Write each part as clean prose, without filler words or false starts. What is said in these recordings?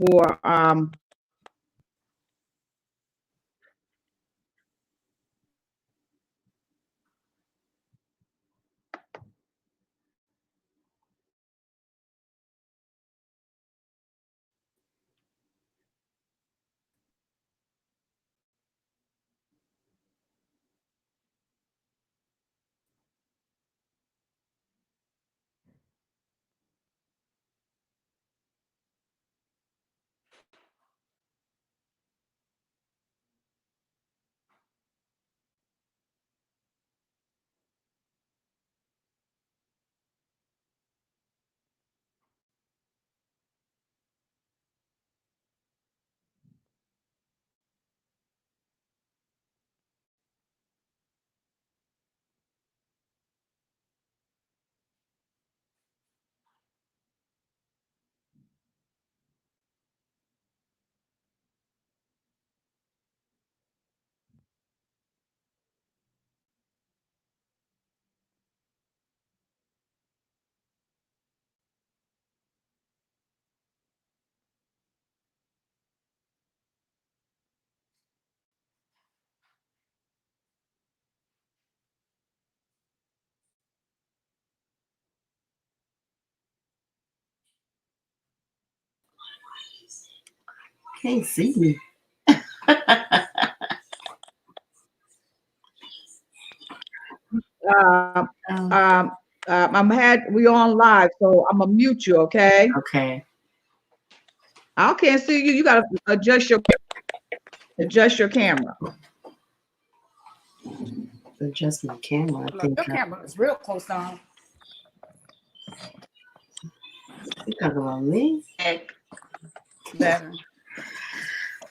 for Can't see me. we on live, so I'm gonna mute you, okay? Okay. I can't see you. You gotta adjust your camera. Adjust my camera. I think your camera is real close on. You talking about me? Better.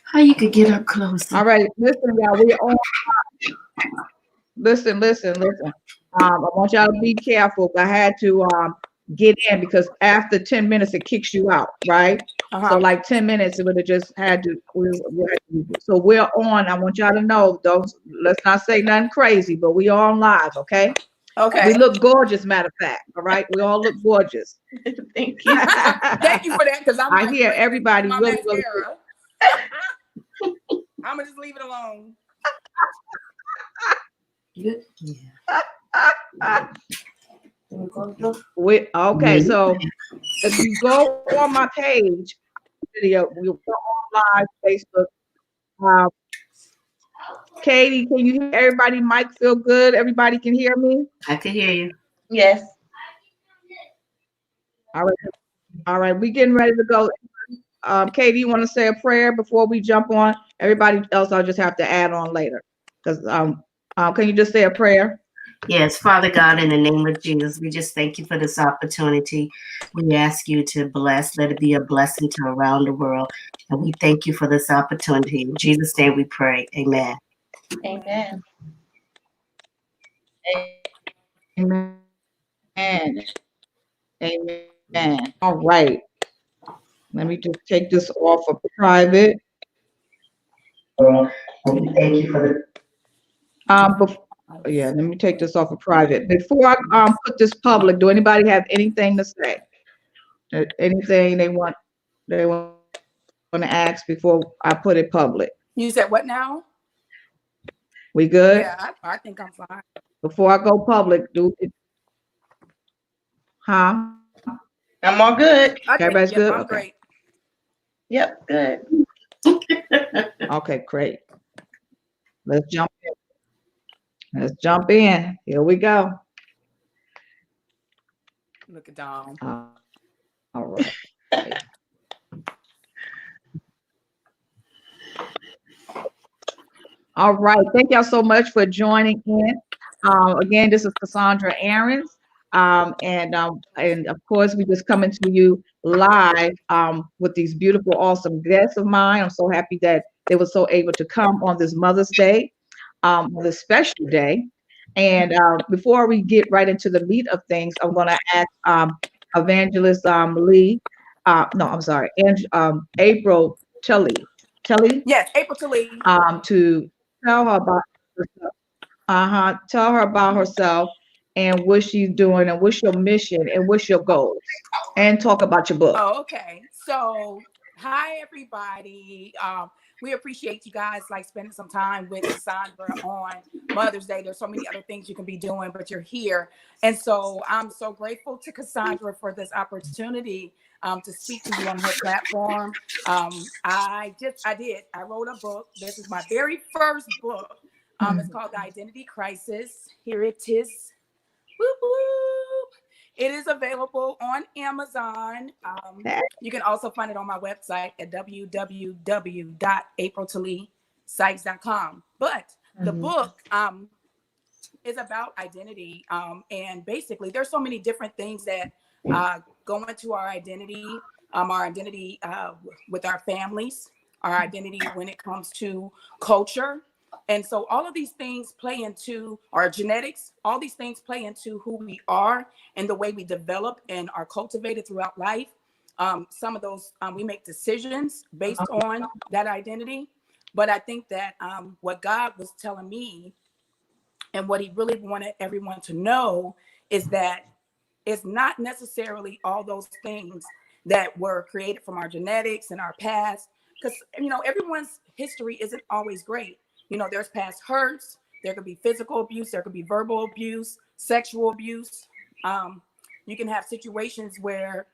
How you could get up close? All right, listen, y'all. We on. Listen. I want y'all to be careful. I had to get in because after 10 minutes it kicks you out, right? So like 10 minutes it would have just had to. So we're on. I want y'all to know. Let's not say nothing crazy, but we are on live, okay? Okay. We look gorgeous, matter of fact. All right, we all look gorgeous. Thank you. Thank you for that, because I hear everybody really. I'm gonna just leave it alone. Yeah. Okay, so if you go on my page, video, we'll go on live Facebook. Katie, can you hear everybody? Mic feel good? Everybody can hear me? I can hear you. Yes. All right, we getting ready to go. Katie, you want to say a prayer before we jump on? Everybody else, I'll just have to add on later. Because can you just say a prayer? Yes, Father God, in the name of Jesus, we just thank you for this opportunity. We ask you to bless, let it be a blessing to around the world. And we thank you for this opportunity. In Jesus' name we pray. Amen. Amen. Amen. Amen. All right. Let me just take this off of private. Thank you for the yeah, let me take this off of private. Before I put this public, do anybody have anything to say? Anything they want to ask before I put it public? You said what now? We good? Yeah, I think I'm fine. Before I go public, do it. Huh? I'm all good. Everybody's good? I'm Okay. great. Yep, good. Okay, great. Let's jump in. Let's jump in. Here we go. Look at Dom. All right. All right. Thank y'all so much for joining in. Again, this is Cassandra Aarons. And of course, we just coming to you live with these beautiful, awesome guests of mine. I'm so happy that they were so able to come on this Mother's Day, this special day. And before we get right into the meat of things, I'm going to ask Evangelist Lee. No, I'm sorry, April Tully. Yes, April Tully. To tell her about herself. Tell her about herself and what she's doing and what's your mission and what's your goals, and talk about your book. Oh, okay. So Hi, everybody. We appreciate you guys like spending some time with Cassandra on Mother's Day. There's so many other things you can be doing, but you're here. And so I'm so grateful to Cassandra for this opportunity to speak to you on her platform. I wrote a book. This is my very first book. It's called The Identity Crisis. Here it is. Whoop, whoop. It is available on Amazon. You can also find it on my website at www.apriltaleesykes.com. But the book is about identity. And basically, there's so many different things that go into our identity with our families, our identity when it comes to culture. And so all of these things play into our genetics. All these things play into who we are and the way we develop and are cultivated throughout life. Some of those, we make decisions based on that identity. But I think that what God was telling me and what he really wanted everyone to know is that it's not necessarily all those things that were created from our genetics and our past. Because, everyone's history isn't always great. There's past hurts, there could be physical abuse, there could be verbal abuse, sexual abuse. You can have situations where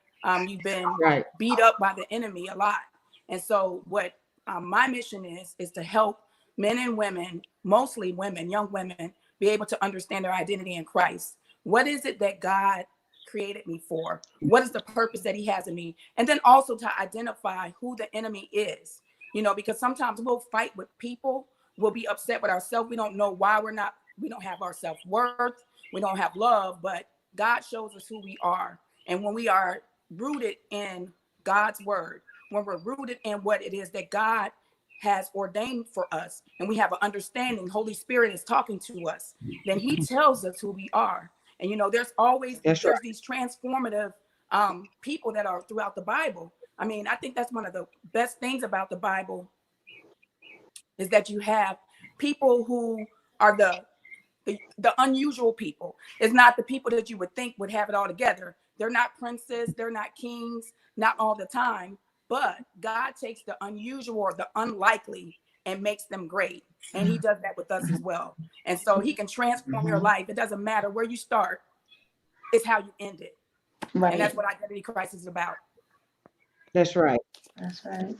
you've been beat up by the enemy a lot. And so what my mission is to help men and women, mostly women, young women, be able to understand their identity in Christ. What is it that God created me for? What is the purpose that he has in me? And then also to identify who the enemy is, because sometimes we'll fight with people. We'll be upset with ourselves. We don't know why we don't have our self-worth. We don't have love, but God shows us who we are. And when we are rooted in God's word, when we're rooted in what it is that God has ordained for us, and we have an understanding, Holy Spirit is talking to us, then he tells us who we are. And, there's always, these transformative people that are throughout the Bible. I mean, I think that's one of the best things about the Bible is that you have people who are the unusual people. It's not the people that you would think would have it all together. They're not princes, they're not kings, not all the time, but God takes the unusual or the unlikely and makes them great. And he does that with us as well. And so he can transform your life. It doesn't matter where you start, it's how you end it. Right. And that's what Identity Crisis is about. That's right. That's right.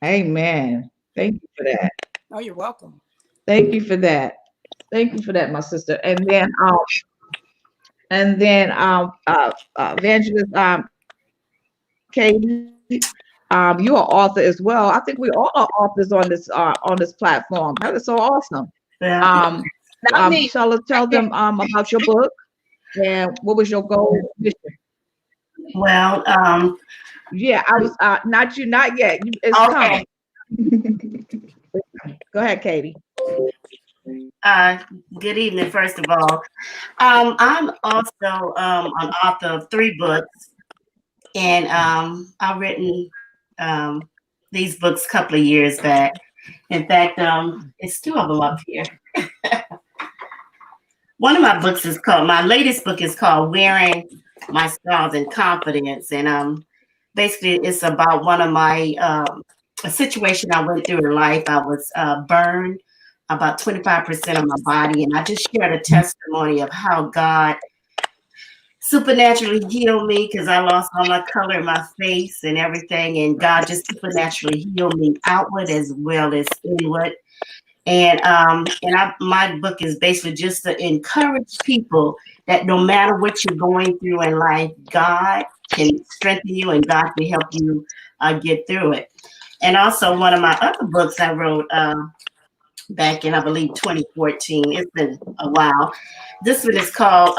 Amen. Thank you for that. Oh, you're welcome. Thank you for that. Thank you for that, my sister. And then Evangelist Katie, you're an author as well. I think we all are authors on this platform. That is so awesome. Yeah. Tell them about your book and what was your goal mission? Well, yeah, I was not yet. It's okay. coming. Go ahead, Katie. Good evening, first of all. I'm also an author of 3 books, and I've written these books a couple of years back. In fact, it's 2 of them up here. One of my books my latest book is called Wearing My Scars in Confidence, and basically it's about one of my a situation I went through in life. I was burned about 25% of my body, and I just shared a testimony of how God supernaturally healed me because I lost all my color in my face and everything, and God just supernaturally healed me outward as well as inward. And my book is basically just to encourage people that no matter what you're going through in life, God can strengthen you and God can help you get through it. And also one of my other books I wrote back in, I believe, 2014. It's been a while. This one is called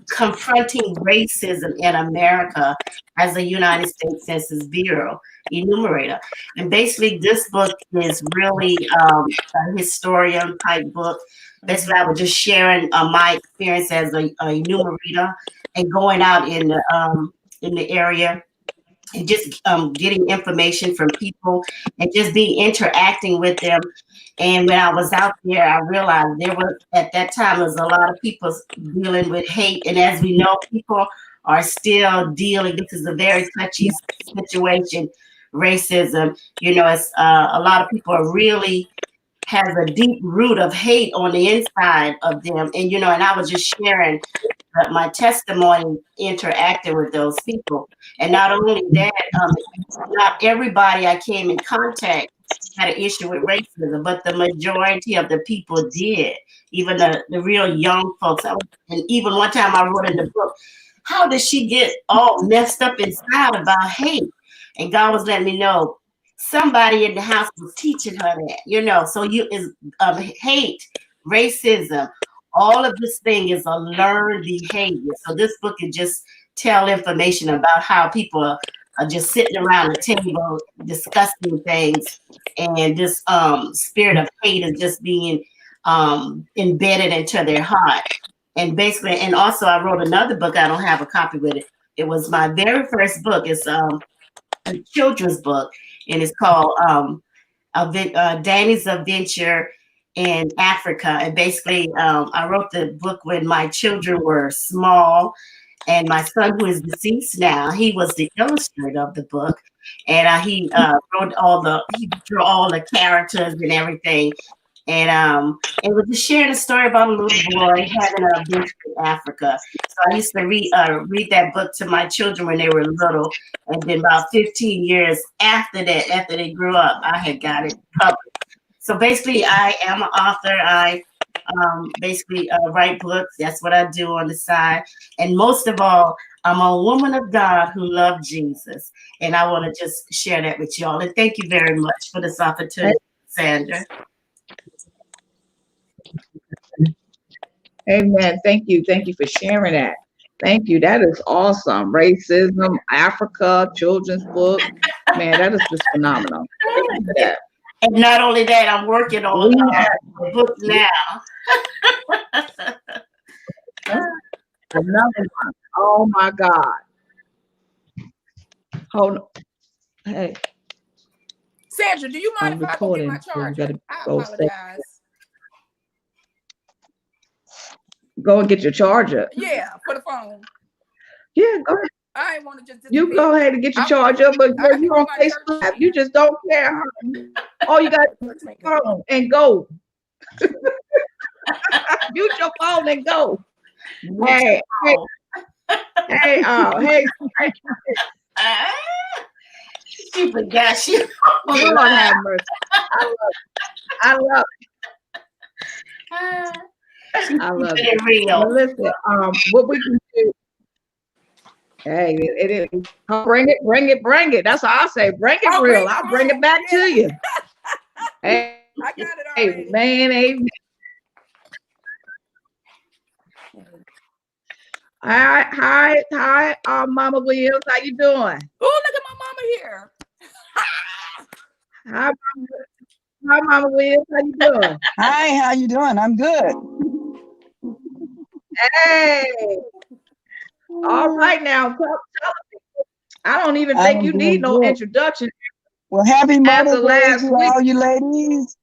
Confronting Racism in America as a United States Census Bureau Enumerator. And basically, this book is really a historian type book. Basically, I was just sharing my experience as a enumerator and going out in the area and just getting information from people and just interacting with them. And when I was out there, I realized at that time, there was a lot of people dealing with hate. And as we know, people are still dealing. This is a very touchy situation, racism. You know, it's a lot of people are really has a deep root of hate on the inside of them. And, you know, and I was just sharing my testimony interacting with those people. And not only that, not everybody I came in contact had an issue with racism, but the majority of the people did. Even the real young folks. And even one time I wrote in the book, how did she get all messed up inside about hate? And God was letting me know somebody in the house was teaching her that, you know. So you is hate, racism, all of this thing is a learned behavior. So this book can just tell information about how people are just sitting around the table discussing things, and this spirit of hate is just being embedded into their heart. And basically, and also I wrote another book. I don't have a copy with it. It was my very first book. It's a children's book, and it's called Danny's Adventure in Africa. And basically, I wrote the book when my children were small, and my son, who is deceased now, he was the illustrator of the book, and he wrote he drew all the characters and everything. And it was just sharing a story about a little boy having an adventure in Africa. So I used to read that book to my children when they were little, and then about 15 years after that, after they grew up, I had got it published. So basically, I am an author. I basically write books. That's what I do on the side. And most of all, I'm a woman of God who loves Jesus. And I want to just share that with y'all. And thank you very much for this opportunity, Sandra. Amen. Thank you. Thank you for sharing that. Thank you. That is awesome. Racism, Africa, children's book. Man, that is just phenomenal. Thank you for that. And not only that, I'm working on a book now. Another one. Oh my God. Hold on. Hey, Sandra, do you mind I'm if I go get recording. my So you charger? gotta I go apologize. Go and get your charger. Yeah, for the phone. Yeah, go ahead. I want to just You go ahead and get your charger, but girl, you on Facebook Live. You just don't care. All you got is your phone and go. Mute your phone and go. Hey, She forgot you. Lord have mercy. I love it. Real. Well, listen, what we can do. Hey, it is. Bring it. That's how I say. Bring it real. I'll bring it back to you. Hey, I got it already. Amen. Hi, Mama Williams. How you doing? Oh, look at my mama here. Hi, Mama Williams. How you doing? Hi, how you doing? I'm good. Hey. All right now. Tell people. I don't even think you need no introduction. Well, happy Mother's Day last to week. all you ladies.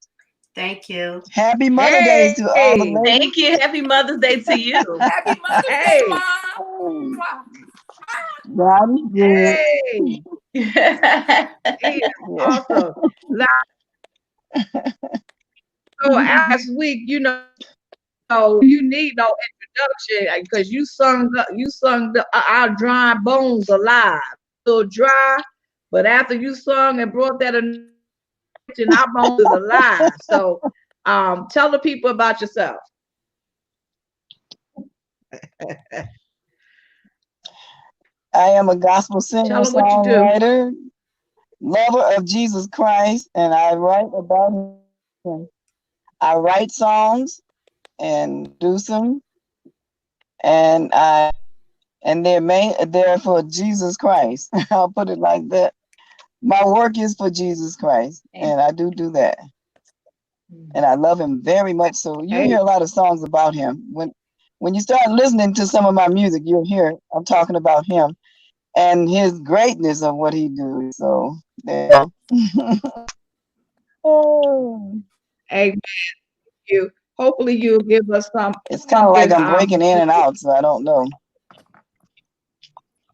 Thank you. Happy Mother's Day to all the ladies. Thank you. Happy Mother's Day to you. Happy Mother's Day, Mom. God is good. Hey. Awesome. So last week, you know, you need no introduction because you sung our dry bones alive. Still dry, but after you sung and brought that anointing, our bones is alive. So tell the people about yourself. I am a gospel singer, Tell them what you do. songwriter, lover of Jesus Christ, and I write about him. I write songs and do some, and they're for Jesus Christ. I'll put it like that. My work is for Jesus Christ, and I do that. And I love him very much. So you hear a lot of songs about him. When you start listening to some of my music, you'll hear I'm talking about him and his greatness of what he do. So yeah. Amen. You. Hopefully you'll give us some. It's kind of like I'm breaking in and out, so I don't know.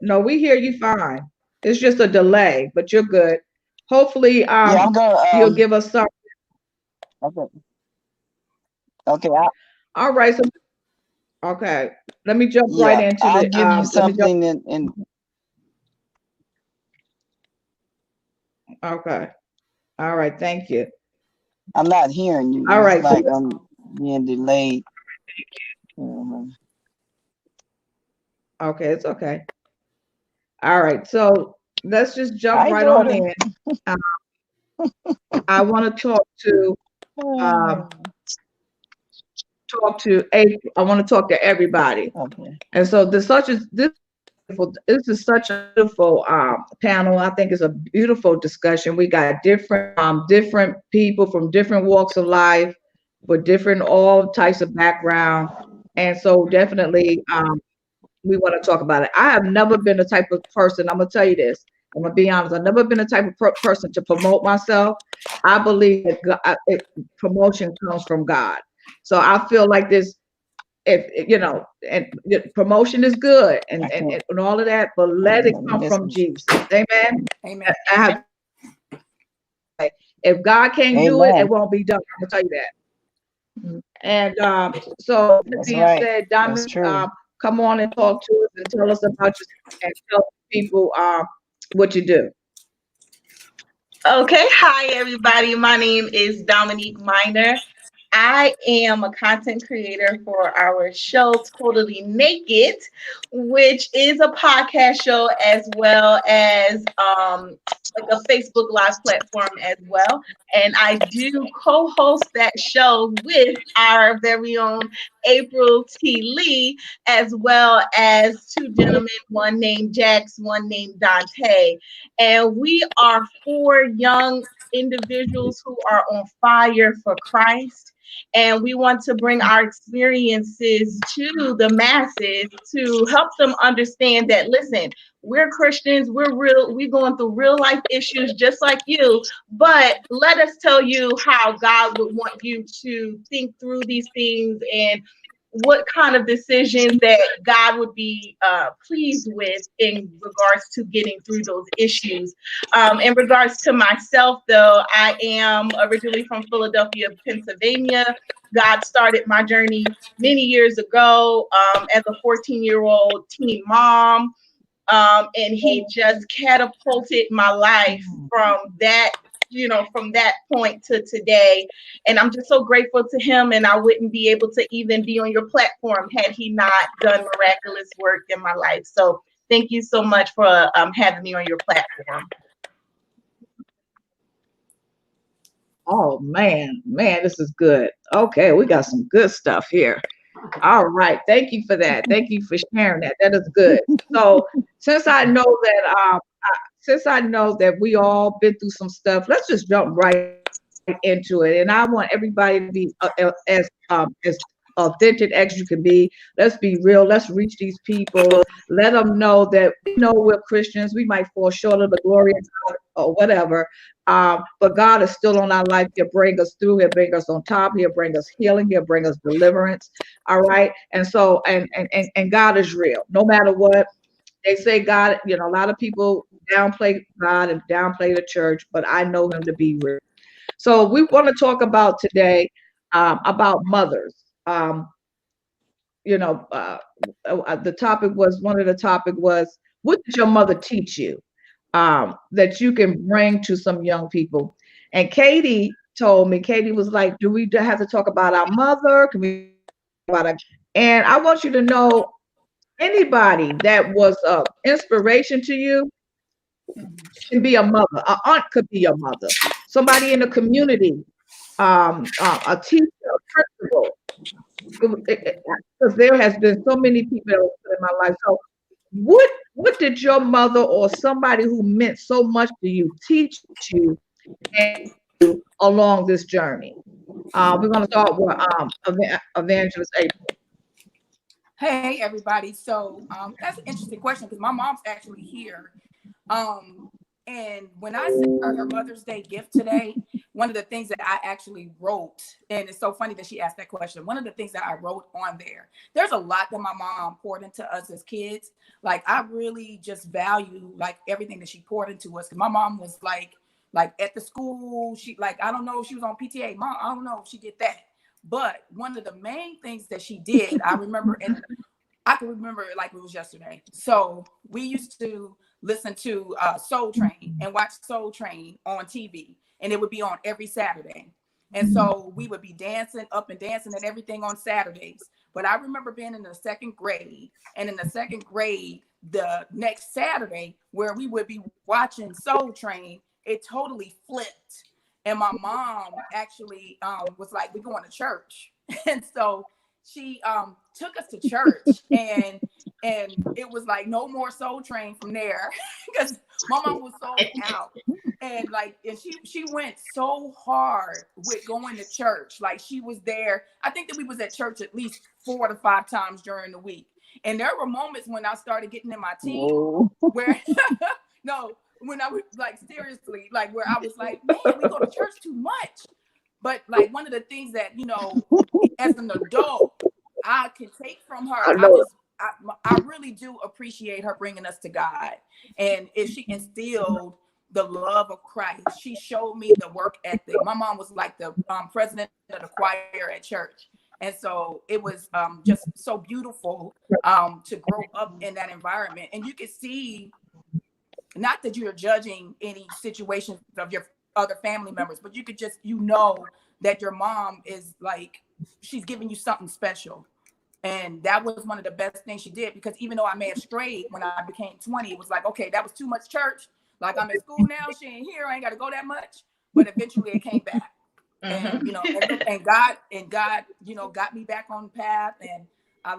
No, we hear you fine. It's just a delay, but you're good. Hopefully, Yeah, I'm gonna you'll give us some. okay. Okay, All right, so okay, let me jump right yeah, into I'll the give you let me jump. something in Okay, all right, thank you. I'm not hearing you. All It's right, so like I'm being delayed. Mhm. okay, it's okay. All right, so let's just jump Hi, right on daughter. in. Uh, I want to um, talk to April. I want to talk to everybody, Okay. and so this is such a beautiful panel. I think it's a beautiful discussion. We got different people from different walks of life, with different all types of background, and so definitely we want to talk about it. I have never been the type of person. I'm gonna tell you this. I'm gonna be honest. I've never been the type of person to promote myself. I believe that promotion comes from God. So I feel like this if you know, and promotion is good and all of that, but let it come from Jesus. Amen. Amen. I have, if God can't do it, it Amen. won't be done. I'm gonna tell you that. And so that That's being right. said, That's Dominic, true. come on and talk to us and tell us about yourself and tell people what you do. Okay, hi everybody. My name is Dominique Miner. I am a content creator for our show Totally Naked, which is a podcast show as well as like a Facebook Live platform as well. And I do co-host that show with our very own April T. Lee, as well as two gentlemen, one named Jax, one named Dante. And we are four young individuals who are on fire for Christ. And we want to bring our experiences to the masses to help them understand that, listen, we're Christians, we're going through real life issues just like you, but let us tell you how God would want you to think through these things and what kind of decisions that God would be pleased with in regards to getting through those issues. In regards to myself, though, I am originally from Philadelphia, Pennsylvania. God started my journey many years ago as a 14-year-old teen mom. And he just catapulted my life from that, from that point to today. And I'm just so grateful to him. And I wouldn't be able to even be on your platform had he not done miraculous work in my life. So thank you so much for having me on your platform. Oh man, this is good. Okay, we got some good stuff here. All right, thank you for that. Thank you for sharing that. That is good. So since I know that we all been through some stuff, let's just jump right into it. And I want everybody to be as authentic as you can be. Let's be real. Let's reach these people. Let them know that we know we're Christians. We might fall short of the glory of God or whatever. But God is still on our life. He'll bring us through. He'll bring us on top. He'll bring us healing. He'll bring us deliverance. All right. And so, and God is real. No matter what they say, God, a lot of people downplay God and downplay the church, but I know him to be real. So we want to talk about today about mothers. The topic was one of the topic was, what did your mother teach you that you can bring to some young people? And Katie told me, Katie was like, do we have to talk about our mother? Can we talk about it? And I want you to know, anybody that was inspiration to you can be a mother. An aunt could be your mother. Somebody in the community, a teacher, a principal. Because there has been so many people in my life. So what did your mother or somebody who meant so much to you teach you along this journey? We're going to start with Evangelist April. Hey everybody. So that's an interesting question because my mom's actually here. And when I sent her Mother's Day gift today, one of the things that I actually wrote, and it's so funny that she asked that question. One of the things that I wrote on there's a lot that my mom poured into us as kids. Like, I really just value like everything that she poured into us. My mom was like at the school, she like, I don't know if she was on PTA. Mom, I don't know if she did that. But one of the main things that she did, I remember, and I can remember it like it was yesterday. So we used to listen to Soul Train and watch Soul Train on TV, and it would be on every Saturday. And so we would be dancing up and dancing and everything on Saturdays. But I remember being in the second grade, and in the second grade, the next Saturday, where we would be watching Soul Train, it totally flipped. And my mom actually was like, we're going to church. And so she took us to church, and it was like no more Soul Train from there, because my mom was sold out. And she went so hard with going to church. Like, she was there. I think that we was at church at least 4 to 5 times during the week. And there were moments when I started getting in my teens where no, when I was like, seriously, like, where I was like, man, we go to church too much. But like, one of the things that, you know, as an adult, I can take from her, I really do appreciate her bringing us to God. And if she instilled the love of Christ, she showed me the work ethic. My mom was like the president of the choir at church. And so it was just so beautiful to grow up in that environment. And you can see, not that you're judging any situations of your other family members, but you could just, you know, that your mom is like, she's giving you something special. And that was one of the best things she did, because even though I may have strayed when I became 20, it was like, okay, that was too much church. Like, I'm at school now, she ain't here, I ain't got to go that much. But eventually it came back. And, you know, and God, you know, got me back on the path. And I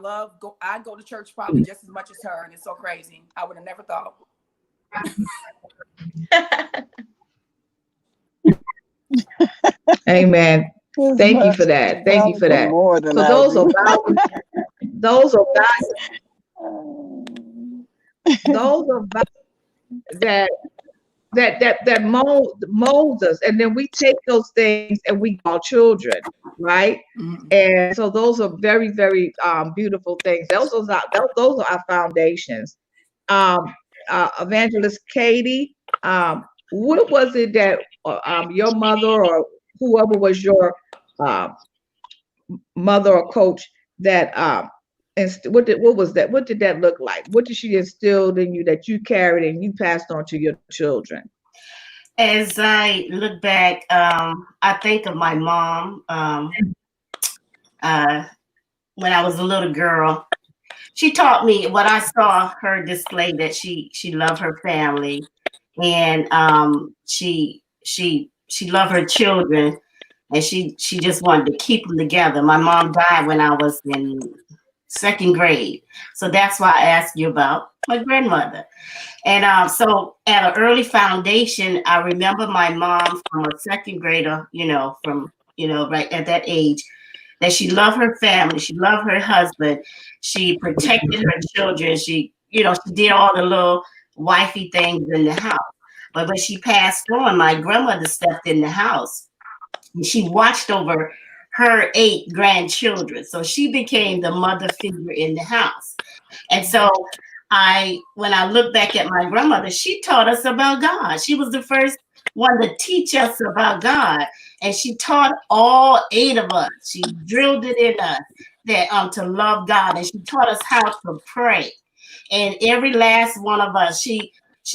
go to church probably just as much as her. And it's so crazy. I would have never thought. Amen. Thank you for that. Thank you for that. So those are that molds us, and then we take those things and we call children, right? Mm-hmm. And so those are very, very beautiful things. Those are our foundations. Evangelist Katie, what was it that your mother or whoever was your mother or coach that what was that? What did that look like? What did she instill in you that you carried and you passed on to your children? As I look back, I think of my mom when I was a little girl. She taught me what I saw her display, that she loved her family, and she loved her children, and she just wanted to keep them together. My mom died when I was in second grade, so that's why I asked you about my grandmother. And so at an early foundation, I remember my mom from a second grader, right at that age, that she loved her family, she loved her husband, she protected her children, she did all the little wifey things in the house. But when she passed on, my grandmother stepped in the house and she watched over her 8 grandchildren. So she became the mother figure in the house. And so when I look back at my grandmother, she taught us about God. She was the first one to teach us about God. And she taught all 8 of us. She drilled it in us that to love God. And she taught us how to pray. And every last one of us, she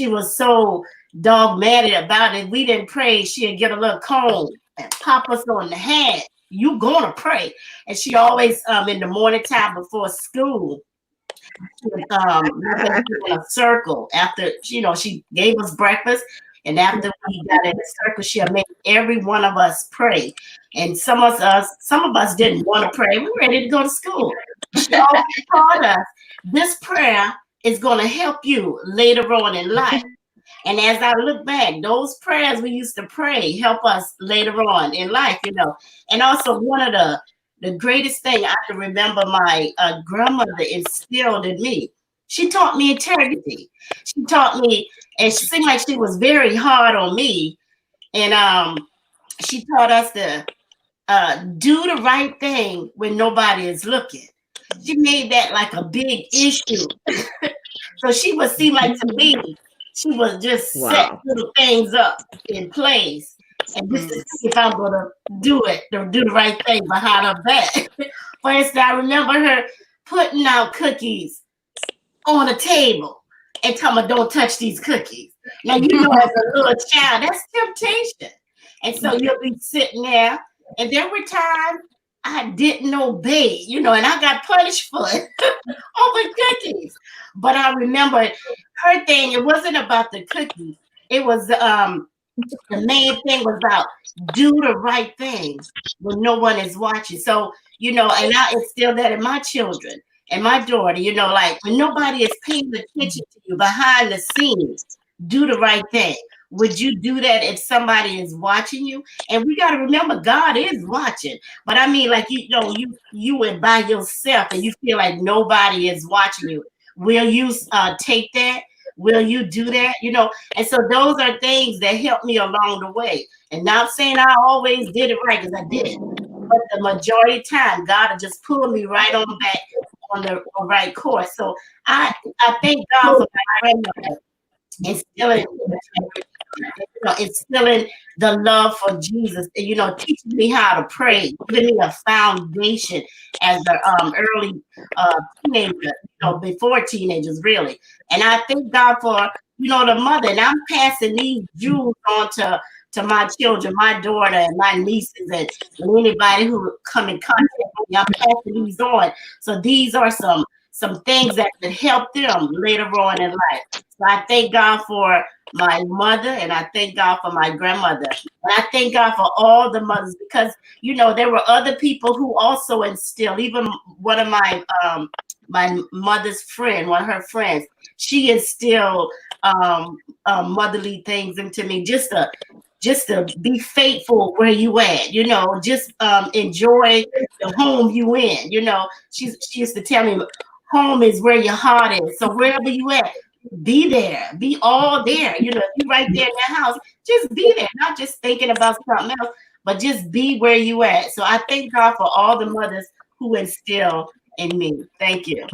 was so dogmatic about it. We didn't pray, she'd get a little comb and pop us on the head. You gonna pray. And she always in the morning time before school, she would in a circle after she gave us breakfast, and after we got in a circle, she'll make every one of us pray. And some of us didn't want to pray. We were ready to go to school. She always taught us, this prayer is going to help you later on in life. And as I look back, those prayers we used to pray help us later on in life, And also one of the greatest thing I can remember my grandmother instilled in me, she taught me integrity. She taught me, and she seemed like she was very hard on me. And she taught us to do the right thing when nobody is looking. She made that like a big issue. So she would seem like to me, she was just set Wow. little things up in place. And just to see if I'm gonna do it, or do the right thing behind her back. For instance, I remember her putting out cookies on a table and telling me, don't touch these cookies. Now, you know, as a little child, that's temptation. And so you'll be sitting there, and there were times I didn't obey, you know, and I got punished for it over cookies. But I remember her thing, it wasn't about the cookies. It was the main thing was about do the right thing when no one is watching. So, you know, and I instill that in my children and my daughter, you know, like when nobody is paying attention to you behind the scenes, do the right thing. Would you do that if somebody is watching you? And we got to remember God is watching. But I mean, like, you know, you went by yourself and you feel like nobody is watching you. Will you take that? Will you do that? You know, and so those are things that helped me along the way. And not saying I always did it right, because I didn't. But the majority of time, God will just pull me right on back on the right course. So I thank God for my grandmother instilling the love for Jesus, you know, teaching me how to pray, giving me a foundation as an early teenager, you know, before teenagers, really. And I thank God for, you know, the mother, and I'm passing these jewels on to my children, my daughter, and my nieces, and anybody who come in contact with me. I'm passing these on. So these are some things that could help them later on in life. So I thank God for my mother, and I thank God for my grandmother. And I thank God for all the mothers, because, you know, there were other people who also instilled, even one of my mother's friend, one of her friends, she instilled motherly things into me, just to be faithful where you at, you know, just enjoy the home you in, you know. She used to tell me, home is where your heart is. So wherever you at, be there, be all there. You know, if you right there in that house, just be there, not just thinking about something else, but just be where you at. So I thank God for all the mothers who instill in me. Thank you.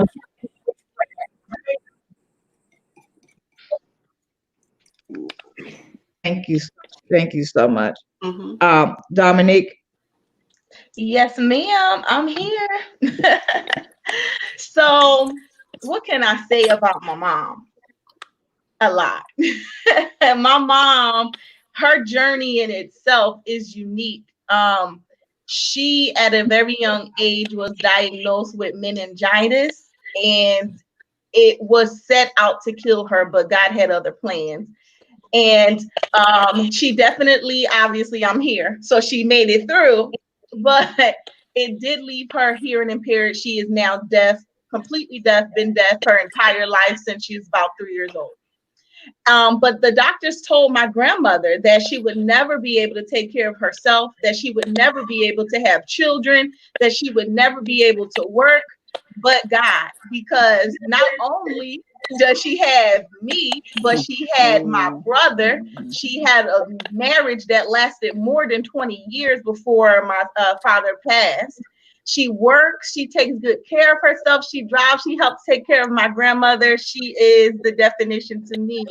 Thank you. Thank you so much. Mm-hmm. Dominique. Yes, ma'am. I'm here. So, what can I say about my mom? A lot. My mom, her journey in itself is unique. She, at a very young age, was diagnosed with meningitis, and it was set out to kill her, but God had other plans. And she definitely, obviously, I'm here, so she made it through, but it did leave her hearing impaired. She is now deaf, completely deaf, been deaf her entire life since she was about 3 years old. But the doctors told my grandmother that she would never be able to take care of herself, that she would never be able to have children, that she would never be able to work, but God, because not only does she have me, but she had my brother. She had a marriage that lasted more than 20 years before my father passed. She works, she takes good care of herself, she drives, she helps take care of my grandmother. She is the definition to me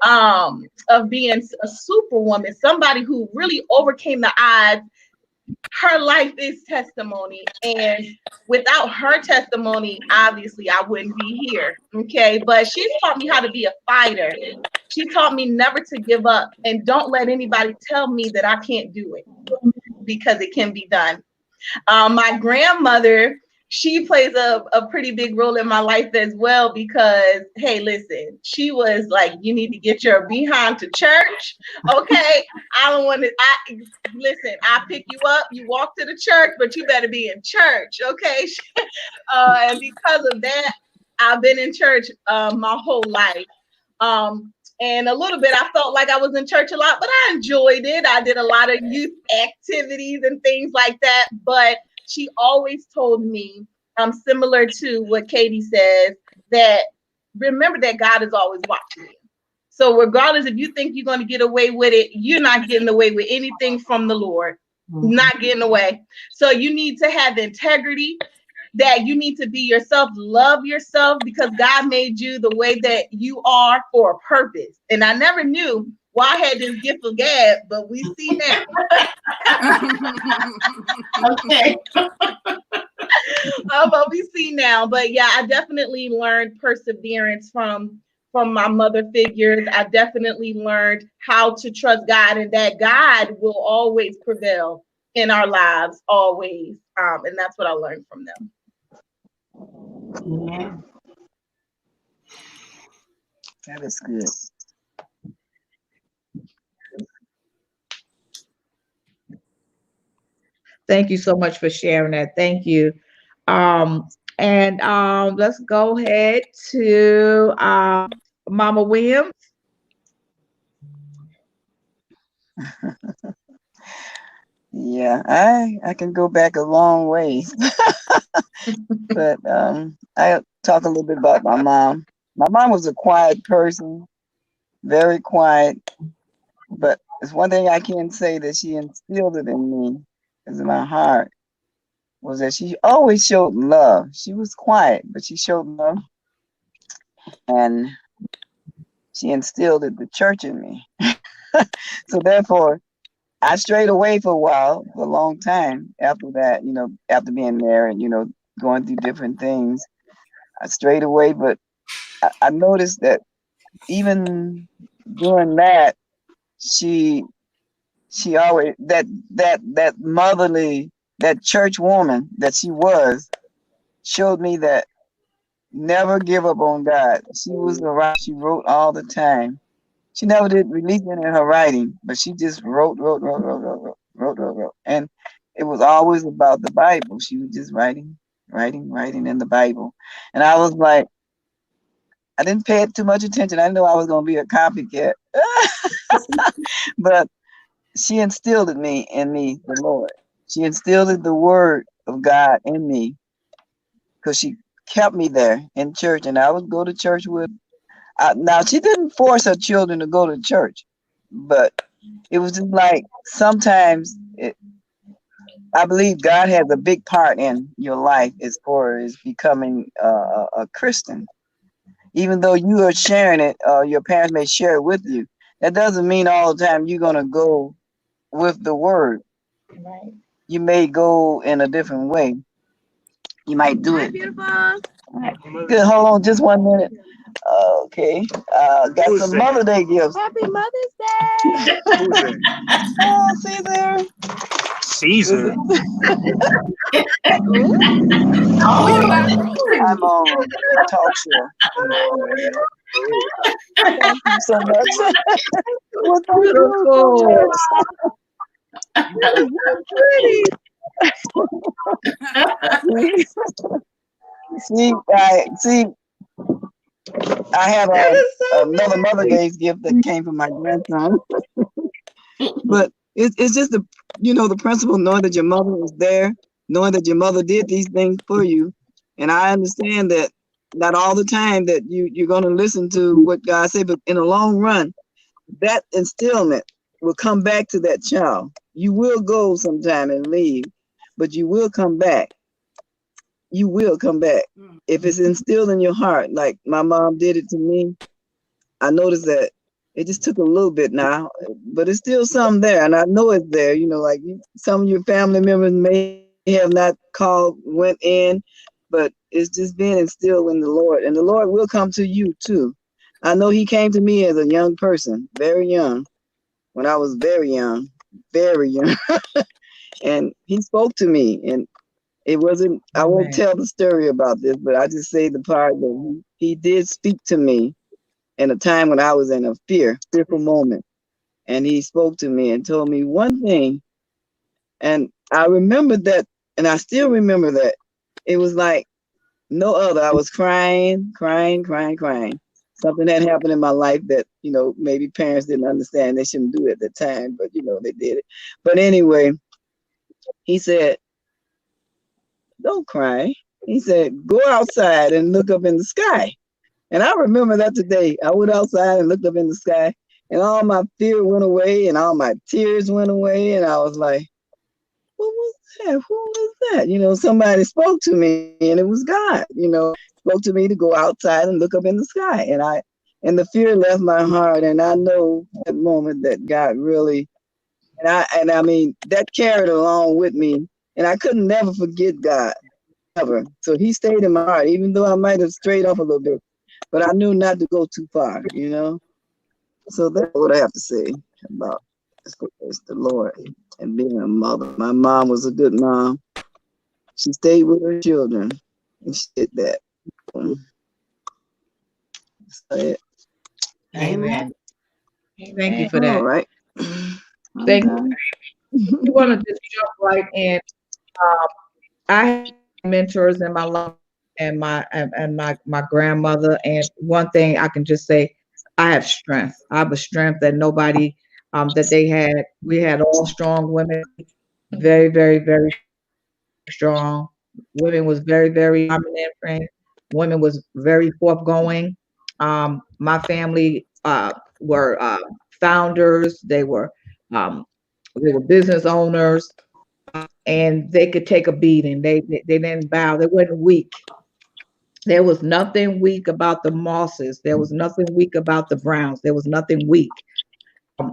of being a superwoman, somebody who really overcame the odds. Her life is testimony, and without her testimony, obviously I wouldn't be here. Okay, but she's taught me how to be a fighter. She taught me never to give up, and don't let anybody tell me that I can't do it, because it can be done. My grandmother, she plays a pretty big role in my life as well, because, hey, listen, she was like, you need to get your behind to church. Okay. I don't want to, listen, I pick you up, you walk to the church, but you better be in church. Okay. And because of that, I've been in church my whole life. And a little bit, I felt like I was in church a lot, but I enjoyed it. I did a lot of youth activities and things like that. But she always told me, similar to what Katie says, that remember that God is always watching you. So regardless if you think you're going to get away with it, you're not getting away with anything from the Lord. Not getting away. So you need to have integrity, that you need to be yourself, love yourself, because God made you the way that you are for a purpose. And I never knew why I had this gift of gab, but we see now. Okay. But we see now. But yeah, I definitely learned perseverance from my mother figures. I definitely learned how to trust God, and that God will always prevail in our lives, always. And that's what I learned from them. Yeah. That is good. Thank you so much for sharing that. Thank you. And let's go ahead to Mama Williams. Yeah, I can go back a long ways. But I talk a little bit about my mom. My mom was a quiet person, very quiet, but it's one thing I can say that she instilled it in me, is in my heart, was that she always showed love. She was quiet, but she showed love, and she instilled the church in me. So therefore, I strayed away for a while, for a long time after that, after being there and, going through different things. I strayed away, but I noticed that even doing that, she always, that motherly, that church woman that she was, showed me that never give up on God. She was a writer. She wrote all the time. She never did release it in her writing, but she just wrote. And it was always about the Bible. She was just writing in the Bible. And I was like, I didn't pay it too much attention. I know I was going to be a copycat. But she instilled in me, the Lord. She instilled the word of God in me, because she kept me there in church. And I would go to church with, now she didn't force her children to go to church, but it was just like sometimes I believe God has a big part in your life as far as becoming a Christian. Even though you are sharing it, your parents may share it with you. That doesn't mean all the time you're gonna go with the word. Right. You may go in a different way. You might do it. Beautiful. Good. Hold on, just 1 minute. Okay. Got some Mother's Day gifts. Happy Mother's Day. Oh, Caesar. Caesar. I'm on a talk show. Thank you so much. Well, thank you so much. See, I have another Mother's Day gift that came from my grandson. But it's just the principle, knowing that your mother is there, knowing that your mother did these things for you. And I understand that not all the time that you're going to listen to what God said, but in the long run, that instillment will come back to that child. You will go sometime and leave, but you will come back. You will come back. If it's instilled in your heart, like my mom did it to me, I noticed that it just took a little bit now, but it's still something there. And I know it's there, like some of your family members may have not went in, but it's just been instilled in the Lord. And the Lord will come to you too. I know he came to me as a young person, very young, when I was very young. And he spoke to me, and it wasn't, I won't tell the story about this, but I just say the part that he did speak to me in a time when I was in a fearful moment. And he spoke to me and told me one thing. And I remembered that, and I still remember that. It was like no other. I was crying. Something had happened in my life that, maybe parents didn't understand. They shouldn't do it at the time, but, they did it. But anyway, he said, don't cry. He said, go outside and look up in the sky. And I remember that today. I went outside and looked up in the sky, and all my fear went away, and all my tears went away, and I was like, what was that? Who was that? You know, somebody spoke to me, and it was God, you know, spoke to me to go outside and look up in the sky. And the fear left my heart. And I know that moment that God really, and I mean, that carried along with me. And I couldn't never forget God, ever. So he stayed in my heart, even though I might have strayed off a little bit, but I knew not to go too far, you know? So that's what I have to say about the Lord and being a mother. My mom was a good mom. She stayed with her children and she did that. So, Amen. Thank you for that. all right. Thank you. You want to just jump right in. I have mentors in my life and my grandmother. And one thing I can just say, I have strength. I have a strength that nobody that they had. We had all strong women, very, very, very strong. Women was very, very dominant. Women was very forthgoing. My family were founders. They were business owners, and they could take a beating. They didn't bow. They weren't weak. There was nothing weak about the Mosses. There was nothing weak about the Browns. There was nothing weak.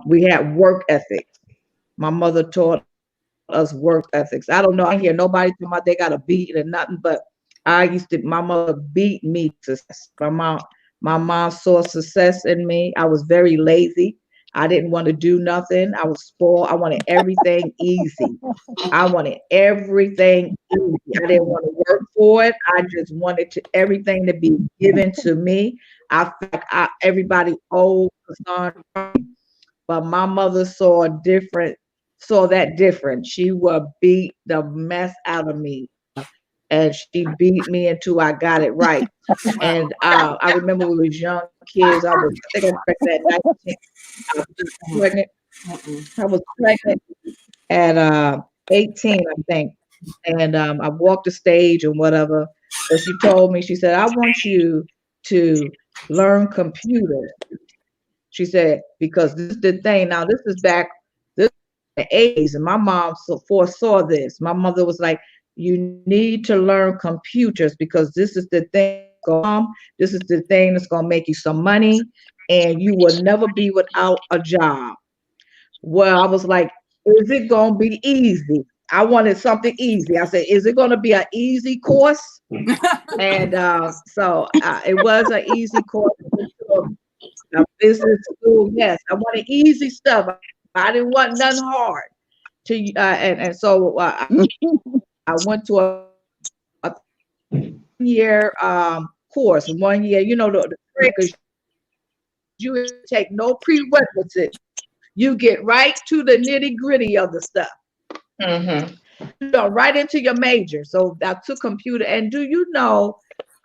We had work ethic. My mother taught us work ethics. I don't know. I hear nobody talking about they got a beat or nothing, but my mother beat me to success. My mom saw success in me. I was very lazy. I didn't want to do nothing. I was spoiled. I wanted everything easy. I wanted everything easy. I didn't want to work for it. I just wanted everything to be given to me. I feel like everybody owed Cassandra, but my mother saw that different. She would beat the mess out of me, and she beat me until I got it right. And I remember we was young kids. I think I was pregnant at 19. I was pregnant at 18, I think. And I walked the stage and whatever. But she told me, she said, I want you to learn computers. She said, because this is the thing. Now, this is back in the 80s, and my mom foresaw this. My mother was like, you need to learn computers because this is the thing. This is the thing that's going to make you some money, and you will never be without a job. Well, I was like, is it going to be easy? I wanted something easy. I said, is it going to be an easy course? And so it was an easy course. A business school, yes. I wanted easy stuff. I didn't want nothing hard. So I went to a year course. 1 year, you know, the because you take no prerequisites. You get right to the nitty gritty of the stuff. Mm-hmm. You go right into your major. So I took computer, and do you know,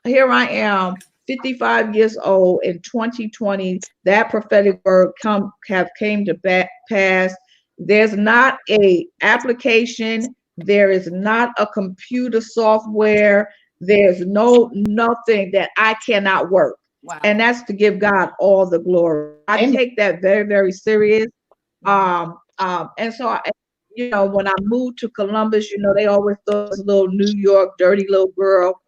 here I am, 55 years old in 2020. That prophetic word came to pass. There's not a application. There is not a computer software. There's nothing that I cannot work. Wow. And that's to give God all the glory. I take that very, very serious. And so you know, when I moved to Columbus, you know, they always thought this little New York dirty little girl.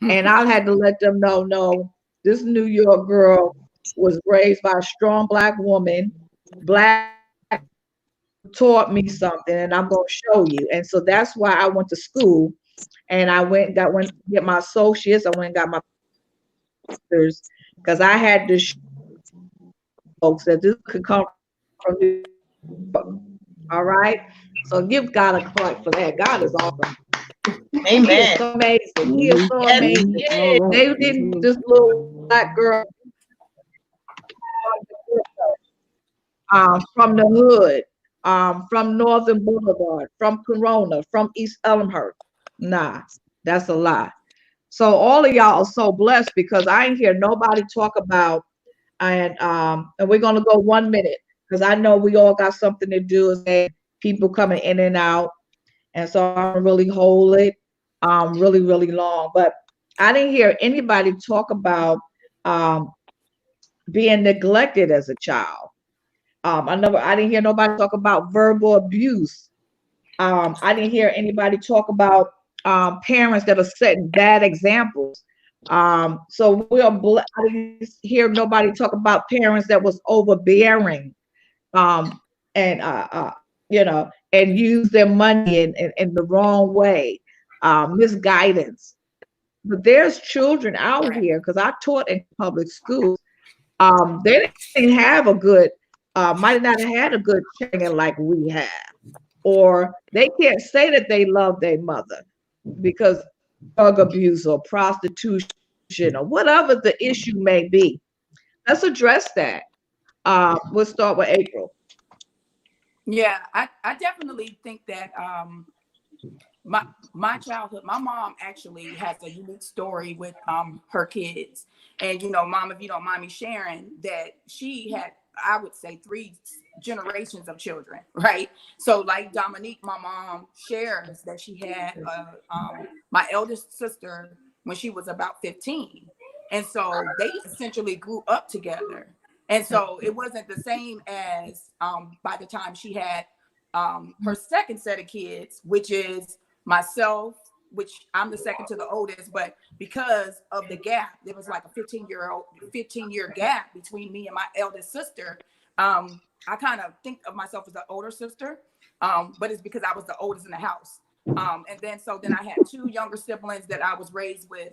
And I had to let them know, no, this New York girl was raised by a strong Black woman. Black taught me something, and I'm going to show you. And so that's why I went to school, and I went to get my associates. I went and got my master's because I had to show folks that this could come from New York. All right. So give God a clap for that. God is awesome. Amen. He is so amazing. He is so amazing. Yes. They didn't this little Black girl from the hood, from Northern Boulevard, from Corona, from East Elmhurst. Nah, that's a lie. So all of y'all are so blessed because I ain't hear nobody talk about, and we're gonna go 1 minute because I know we all got something to do and people coming in and out. And so I'm really hold it really, really long. But I didn't hear anybody talk about um, being neglected as a child. I didn't hear nobody talk about verbal abuse. I didn't hear anybody talk about parents that are setting bad examples. So I didn't hear nobody talk about parents that was overbearing, um, and and use their money in the wrong way, misguidance. But there's children out Correct. here, because I taught in public schools. They didn't have a good, might not have had a good training like we have, or they can't say that they love their mother because drug abuse or prostitution or whatever the issue may be. Let's address that. We'll start with April. Yeah, I definitely think that my childhood, my mom actually has a unique story with her kids. And mom, if you don't mind me sharing, that she had, I would say, 3 generations of children, right? So like Dominique, my mom shares that she had my eldest sister when she was about 15. And so they essentially grew up together. And so it wasn't the same as by the time she had her second set of kids, which is myself, which I'm the second to the oldest, but because of the gap, there was like a 15-year gap between me and my eldest sister. I kind of think of myself as the older sister, but it's because I was the oldest in the house. And then I had 2 younger siblings that I was raised with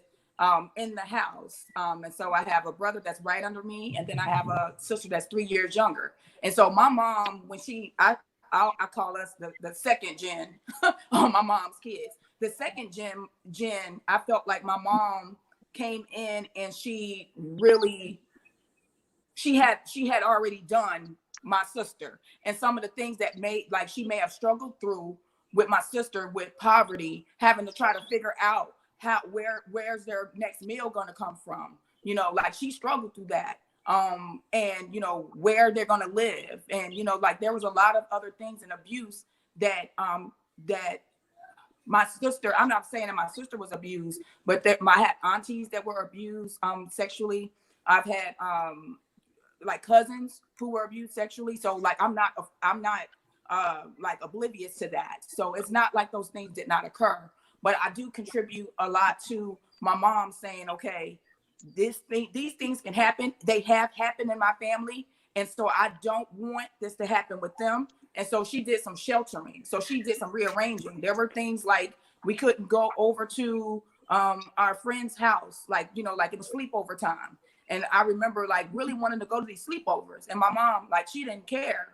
in the house. And so I have a brother that's right under me, and then I have a sister that's 3 years younger. And so my mom, when I call us the second gen on my mom's kids. The second gen, I felt like my mom came in and she had already done my sister, and some of the things that she may have struggled through with my sister, with poverty, having to try to figure out where's their next meal going to come from. Like she struggled through that. And where they're gonna live, and there was a lot of other things and abuse that my sister. I'm not saying that my sister was abused, but that I had aunties that were abused sexually. I've had cousins who were abused sexually. So I'm not oblivious to that. So it's not like those things did not occur, but I do contribute a lot to my mom saying, okay, these things can happen. They have happened in my family. And so I don't want this to happen with them. And so she did some sheltering. So she did some rearranging. There were things like we couldn't go over to our friend's house, like it was sleepover time. And I remember really wanting to go to these sleepovers. And my mom, she didn't care.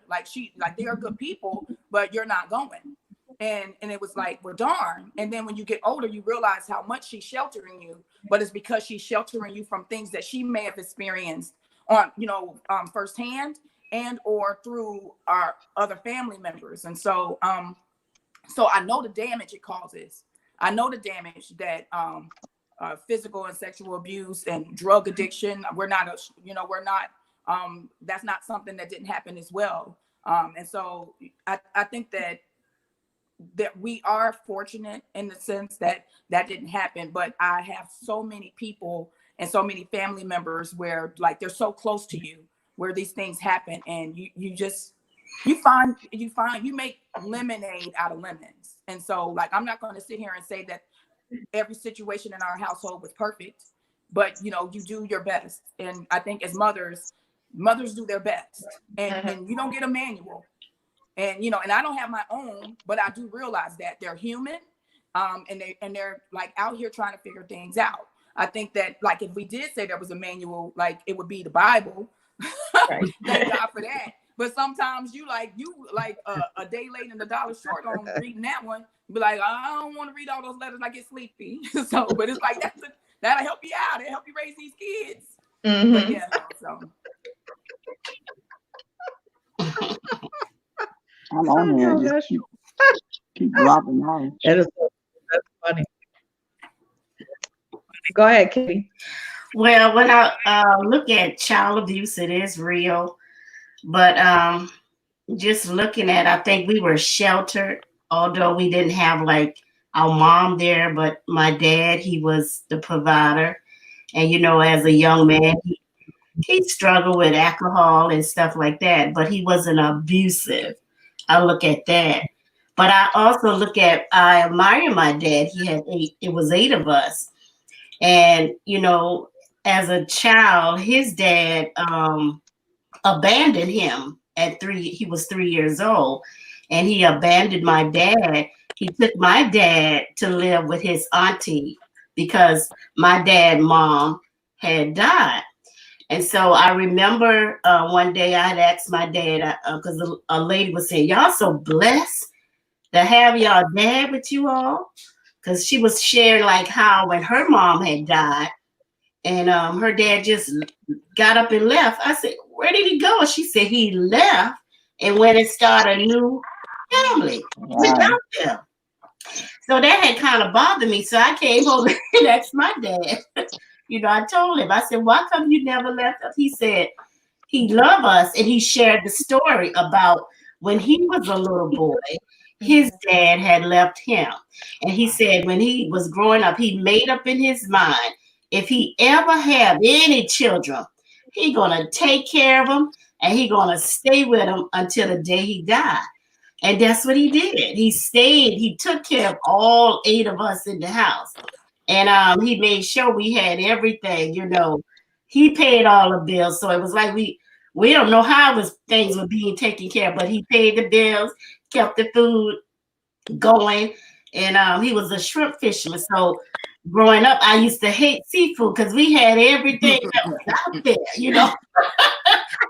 They are good people, but you're not going. And it was well, darn. And then when you get older, you realize how much she's sheltering you, but it's because she's sheltering you from things that she may have experienced on, firsthand and or through our other family members. And so, so I know the damage it causes. I know the damage that physical and sexual abuse and drug addiction. That's not something that didn't happen as well. And so I think that we are fortunate in the sense that didn't happen, but I have so many people and so many family members where they're so close to you, where these things happen, and you make lemonade out of lemons. And so I'm not going to sit here and say that every situation in our household was perfect, but you do your best. And I think as mothers do their best, and you don't get a manual. And and I don't have my own, but I do realize that they're human, and they're out here trying to figure things out. I think that if we did say there was a manual, it would be the Bible. Right. Thank God for that. But sometimes you a day late and the dollar short on reading that one. You be I don't want to read all those letters. I get sleepy. So, but it's that'll help you out. It'll help you raise these kids. Mm-hmm. But yeah, so. I'm on here. Just keep dropping on. That's funny. Go ahead, Kitty. Well, when I look at child abuse, it is real. But just looking at, I think we were sheltered, although we didn't have our mom there, but my dad, he was the provider. And, as a young man, he struggled with alcohol and stuff like that, but he wasn't abusive. I look at that. But I also I admire my dad. He had it was 8 of us. And, as a child, his dad abandoned him at 3. He was 3 years old, and he abandoned my dad. He took my dad to live with his auntie because my mom had died. And so I remember one day I had asked my dad, because a lady was saying, y'all so blessed to have y'all dad with you all. Because she was sharing like how when her mom had died and her dad just got up and left. I said, where did he go? She said he left and went and started a new family without them. So that had kind of bothered me. So I came home and asked my dad. I told him, I said, why come you never left us? He said he loved us, and he shared the story about when he was a little boy, his dad had left him. And he said when he was growing up, he made up in his mind, if he ever have any children, he gonna take care of them, and he gonna stay with them until the day he died. And that's what he did. He stayed, he took care of all 8 of us in the house. And he made sure we had everything, He paid all the bills. So it was like we don't know how things were being taken care of, but he paid the bills, kept the food going. And he was a shrimp fisherman. So growing up, I used to hate seafood because we had everything that was out there, It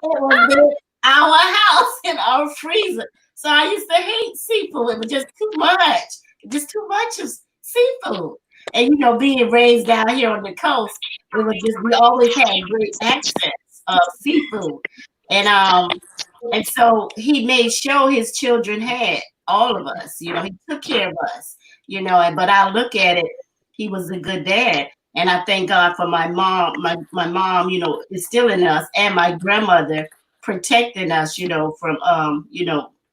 was in our house in our freezer. So I used to hate seafood. It was just too much of seafood. And being raised down here on the coast, we always had great access of seafood. And so he made sure his children had all of us, he took care of us, but I look at it, he was a good dad. And I thank God for my mom, my mom, instilling us, and my grandmother protecting us, from,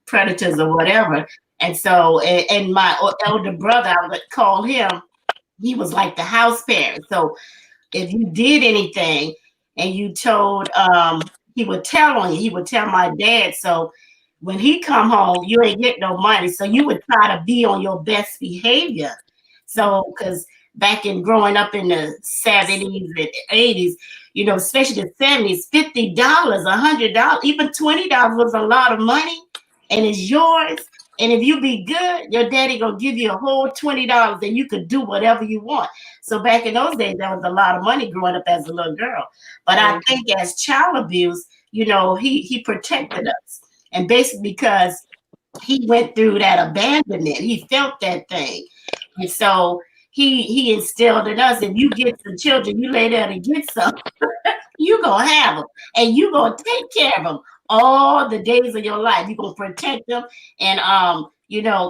predators or whatever. And so, and my elder brother, I would call him, he was like the house parent. So if you did anything and you told, he would tell on you. He would tell my dad. So when he come home, you ain't get no money. So you would try to be on your best behavior. So, because back in growing up in the 70s and 80s, especially the 70s, $50, $100, even $20 was a lot of money, and it's yours. And if you be good, your daddy gonna give you a whole $20 and you could do whatever you want. So back in those days, that was a lot of money growing up as a little girl. But I think as child abuse, he protected us. And basically because he went through that abandonment, he felt that thing. And so he instilled in us, if you get some children, you lay down and get some, you gonna have them. And you gonna take care of them all the days of your life. You're going to protect them and,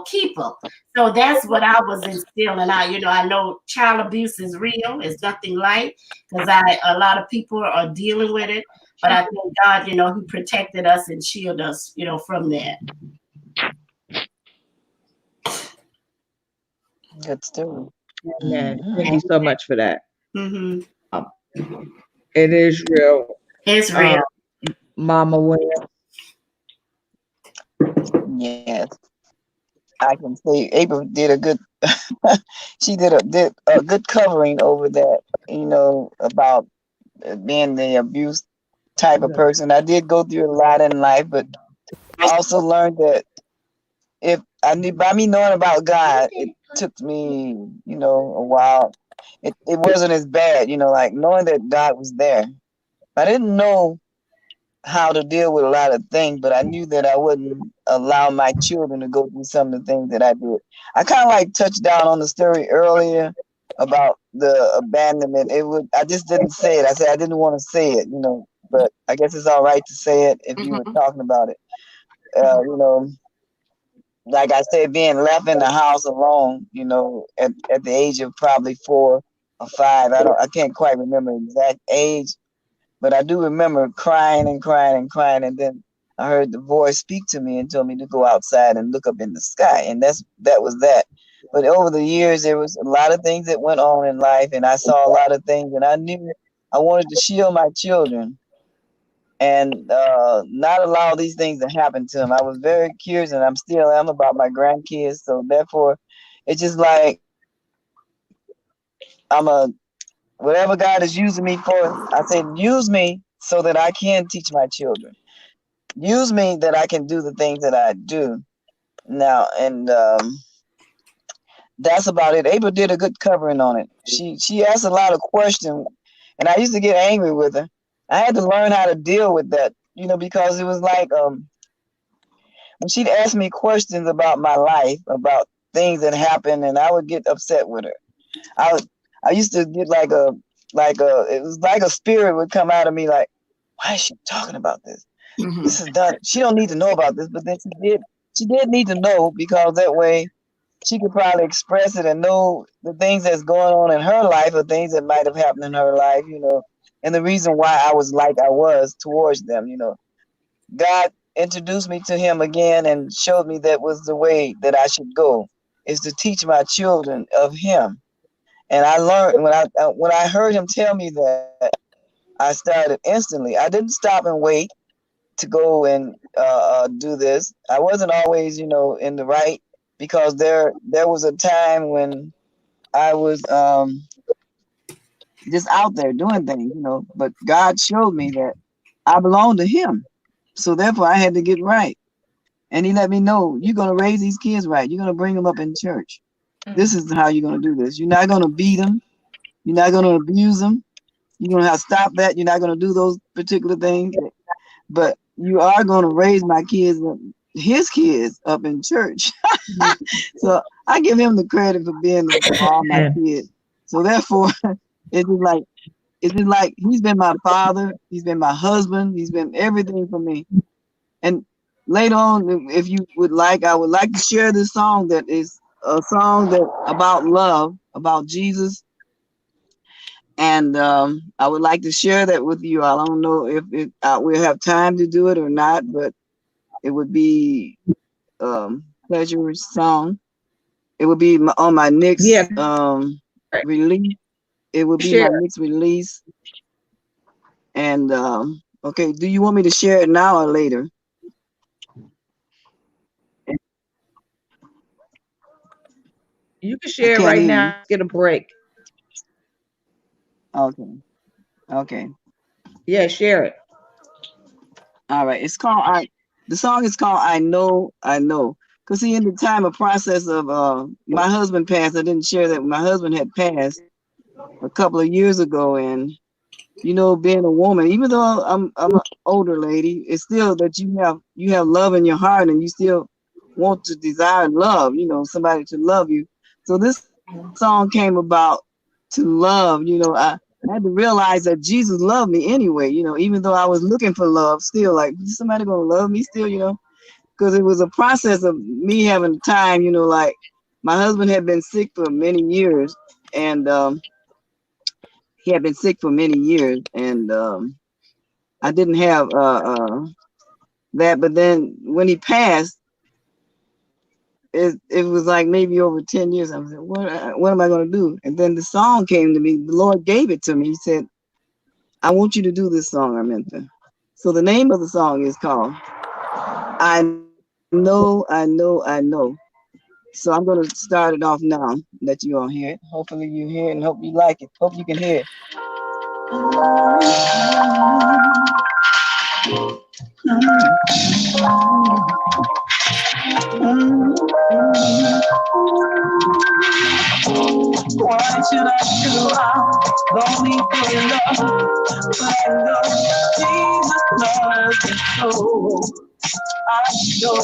keep them. So that's what I was instilling out. I know child abuse is real. It's nothing light because a lot of people are dealing with it. But I thank God, he protected us and shielded us, from that. Good story. Amen. Thank you so much for that. Mm-hmm. It is real. It's real. Mama Williams. Yes, I can say April did a good. She did a good covering over that. About being the abuse type of person. I did go through a lot in life, but I also learned that by me knowing about God, it took me, a while. It wasn't as bad, like knowing that God was there. I didn't know how to deal with a lot of things, but I knew that I wouldn't allow my children to go through some of the things that I did. I kind of like touched down on the story earlier about the abandonment. I just didn't say it. I said I didn't want to say it, but I guess it's all right to say it if you were talking about it. Like I said, being left in the house alone, at the age of probably 4 or 5. I can't quite remember the exact age. But I do remember crying and crying and crying, and then I heard the voice speak to me and told me to go outside and look up in the sky, and that was that. But over the years, there was a lot of things that went on in life, and I saw a lot of things, and I knew I wanted to shield my children and not allow these things to happen to them. I was very curious, and I'm still am about my grandkids. So therefore, it's just like whatever God is using me for. I said, use me so that I can teach my children. Use me that I can do the things that I do now, and that's about it. April did a good covering on it. She asked a lot of questions, and I used to get angry with her. I had to learn how to deal with that, because it was like when she'd ask me questions about my life, about things that happened, and I would get upset with her. I used to get it was like a spirit would come out of me, like, why is she talking about this? Mhm. This is done. She don't need to know about this, but then she did need to know, because that way she could probably express it and know the things that's going on in her life, or things that might have happened in her life, and the reason why I was like I was towards them. God introduced me to him again and showed me that was the way that I should go, is to teach my children of him. And I learned when I heard him tell me that, I started instantly. I didn't stop and wait to go and do this. I wasn't always, in the right, because there was a time when I was just out there doing things, but God showed me that I belong to him. So therefore I had to get right. And he let me know, you're going to raise these kids right. You're going to bring them up in church. This is how you're going to do this. You're not going to beat them. You're not going to abuse them. You're going to have to stop that. You're not going to do those particular things. But you are going to raise my kids, his kids, up in church. So I give him the credit for being all my kids. So therefore, it's just like he's been my father. He's been my husband. He's been everything for me. And later on, if you would like, I would like to share this song that is a song that about love, about Jesus. And I would like to share that with you. I don't know if we'll have time to do it or not, but it would be pleasure song. It would be on my next release. It would be my next release. And okay, do you want me to share it now or later? You can share it right now. Get a break. Okay. Yeah, share it. All right. The song is called I Know. Because see, in the time of process of my husband passed, I didn't share that my husband had passed a couple of years ago. And being a woman, even though I'm an older lady, it's still that you have love in your heart, and you still want to desire love, somebody to love you. So this song came about to love. I had to realize that Jesus loved me anyway, even though I was looking for love, still like, is somebody gonna love me still, because it was a process of me having time, like my husband had been sick for many years, and he had been sick for many years, and I didn't have that. But then when he passed, it was like maybe over 10 years. I was like, what am I going to do? And then the song came to me. The Lord gave it to me. He said, I want you to do this song, Arminta. So the name of the song is called I Know. So I'm going to start it off now, let you all hear it. Hopefully you hear it and hope you like it. Hope you can hear it. Why should I feel longing for your love? But I know Jesus loves me so. I know.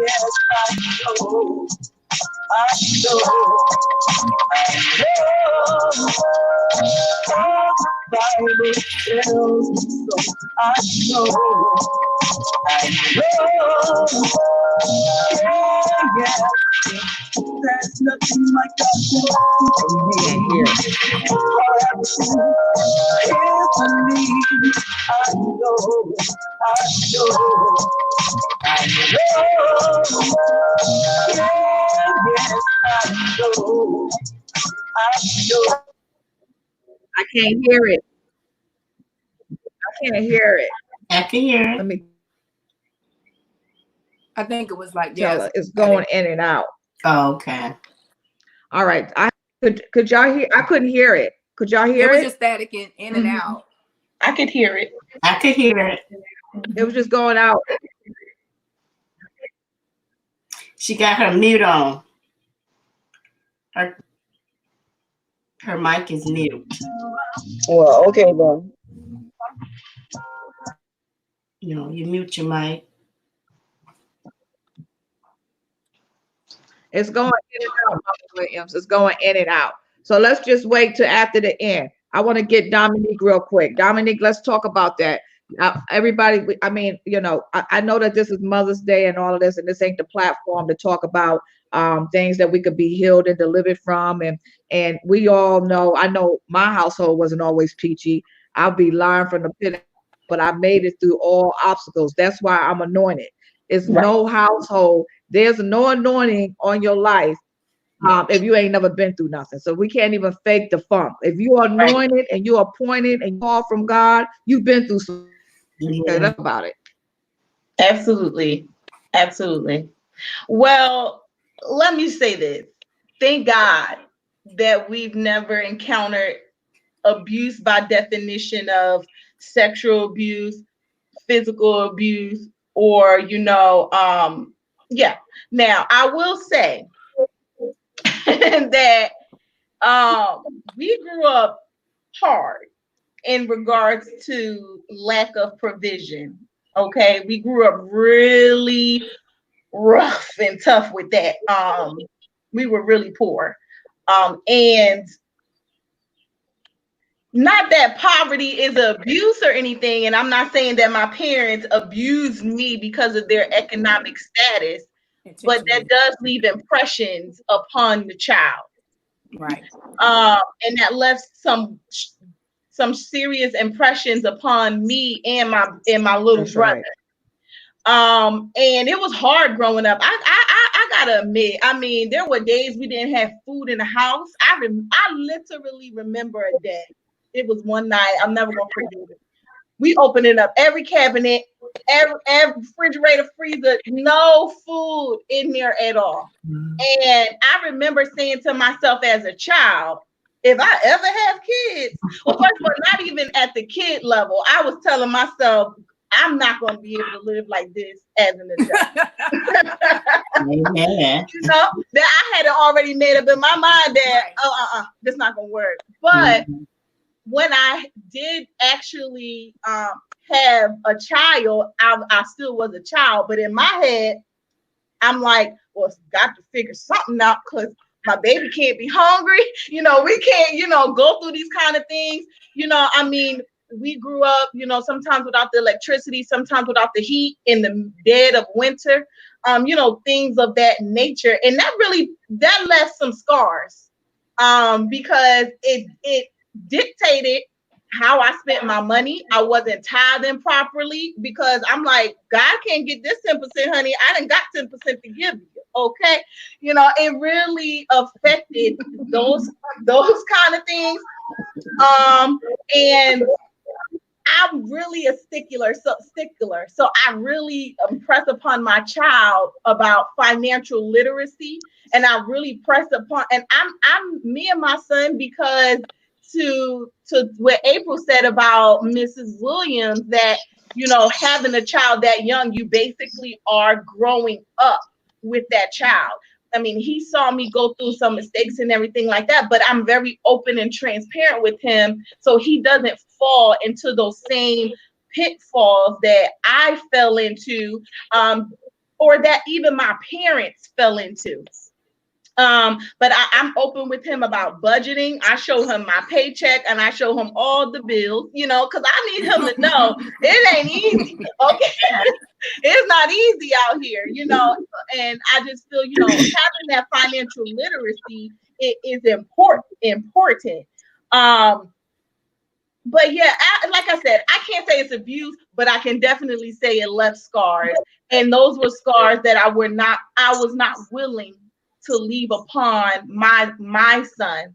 Yes, I know. All the Bible tells me so. I know. There's nothing like God can do for me. I know. I can't hear it. I can't hear it. I can hear Let it. me I think it was like, tell yes. her. It's going in and out. Oh, okay. All right. Could y'all hear? I couldn't hear it. Could y'all It hear was it? just static in and out. I could hear it. I could hear it. It was just going out. She got her mute on. Her mic is mute. Well, okay then. No, you mute your mic. It's going in and out, Mama Williams. It's going in and out. So let's just wait till after the end. I want to get Dominique real quick. Dominique, let's talk about that. Everybody, I mean, you know, I know that this is Mother's Day and all of this, and this ain't the platform to talk about things that we could be healed and delivered from. And we all know, I know my household wasn't always peachy. I'll be lying from the pit, but I made it through all obstacles. That's why I'm anointed. It's no household. There's no anointing on your life if you ain't never been through nothing. So we can't even fake the funk. If you are anointed and you're appointed and called from God, you've been through something. Yeah. About it. Absolutely. Absolutely. Well, let me say this. Thank God that we've never encountered abuse by definition of sexual abuse, physical abuse, or, yeah. Now, I will say that we grew up hard in regards to lack of provision. Okay, we grew up really rough and tough with that. We were really poor. And not that poverty is abuse or anything, and I'm not saying that my parents abused me because of their economic status, but that does leave impressions upon the child. Right. And that left some serious impressions upon me and my little That's brother. right. And it was hard growing up. I gotta admit, I mean, there were days we didn't have food in the house. I literally remember a day. It was one night. I'm never gonna forget it. We opening up every cabinet, every refrigerator, freezer, no food in there at all. And I remember saying to myself as a child, if I ever have kids, well, first of all, not even at the kid level, I was telling myself, I'm not going to be able to live like this as an adult. Amen. You know, that I had already made up in my mind that, this not going to work. But when I did actually have a child, I still was a child, but in my head, I'm like, well, got to figure something out because my baby can't be hungry. You know, we can't, go through these kind of things. I mean, we grew up, sometimes without the electricity, sometimes without the heat in the dead of winter, things of that nature. And that left some scars because it dictated how I spent my money. I wasn't tithing properly because I'm like, God can't get this 10%, honey. I done got 10% to give you. Okay. It really affected those kind of things. And I'm really a stickler. So I really impress upon my child about financial literacy. And I really press upon, and I'm me and my son, because to what April said about Mrs. Williams, that, having a child that young, you basically are growing up with that child. I mean, he saw me go through some mistakes and everything like that, but I'm very open and transparent with him, so he doesn't fall into those same pitfalls that I fell into, or that even my parents fell into. But I'm open with him about budgeting. I show him my paycheck and I show him all the bills, because I need him to know it ain't easy. Okay. It's not easy out here, and I just feel, having that financial literacy is important. but yeah, like I said, I can't say it's abuse, but I can definitely say it left scars. And those were scars that I was not willing to leave upon my son,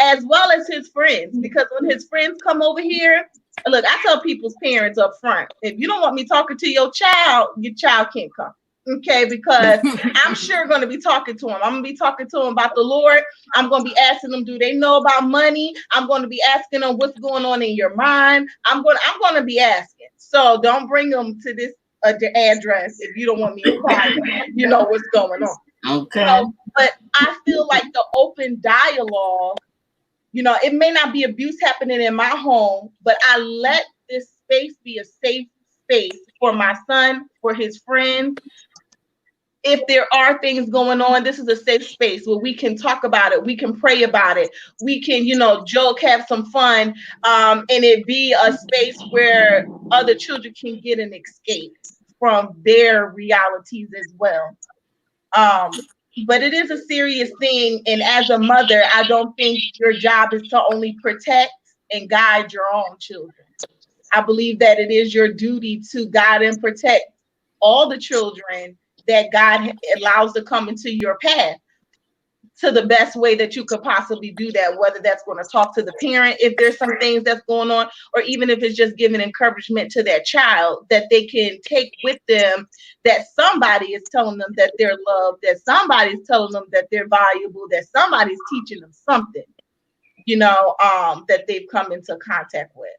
as well as his friends. Because when his friends come over here, look, I tell people's parents up front, if you don't want me talking to your child can't come. Okay, because I'm sure going to be talking to him. I'm going to be talking to him about the Lord. I'm going to be asking them, do they know about money? I'm going to be asking them what's going on in your mind. I'm going to be asking. So don't bring them to this address if you don't want me inquiring. You know what's going on. Okay. So, but I feel like the open dialogue, you know, it may not be abuse happening in my home, but I let this space be a safe space for my son, for his friends. If there are things going on, this is a safe space where we can talk about it. We can pray about it. We can, you know, joke, have some fun, and it be a space where other children can get an escape from their realities as well. But it is a serious thing. And as a mother, I don't think your job is to only protect and guide your own children. I believe that it is your duty to guide and protect all the children that God allows to come into your path to the best way that you could possibly do that, whether that's going to talk to the parent if there's some things that's going on, or even if it's just giving encouragement to that child that they can take with them, that somebody is telling them that they're loved, that somebody's telling them that they're valuable, that somebody's teaching them something, you know, that they've come into contact with.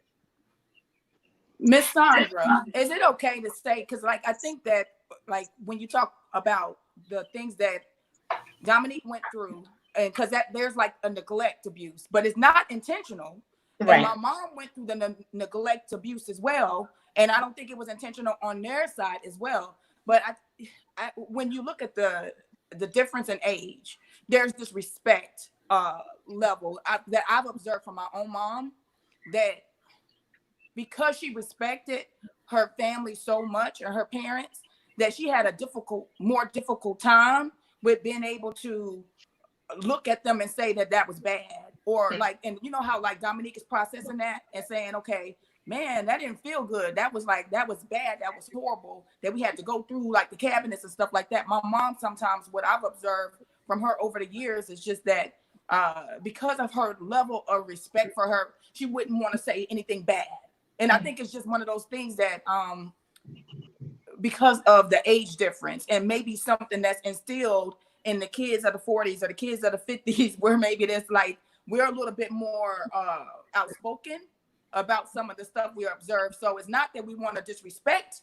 Miss Sandra, is it okay to say, because like I think that like when you talk about the things that Dominique went through, and because that there's like a neglect abuse, but it's not intentional. Right. And my mom went through the neglect abuse as well, and I don't think it was intentional on their side as well. But I when you look at the difference in age, there's this respect level that I've observed from my own mom, that because she respected her family so much and her parents, that she had a more difficult time with being able to look at them and say that was bad, or like, and you know how like Dominique is processing that and saying, okay, man, that didn't feel good. That was bad. That was horrible that we had to go through like the cabinets and stuff like that. My mom, sometimes what I've observed from her over the years is just that because of her level of respect for her, she wouldn't want to say anything bad. And I think it's just one of those things that because of the age difference, and maybe something that's instilled in the kids of the 40s or the kids of the 50s, where maybe it's like we're a little bit more outspoken about some of the stuff we observe. So it's not that we want to disrespect,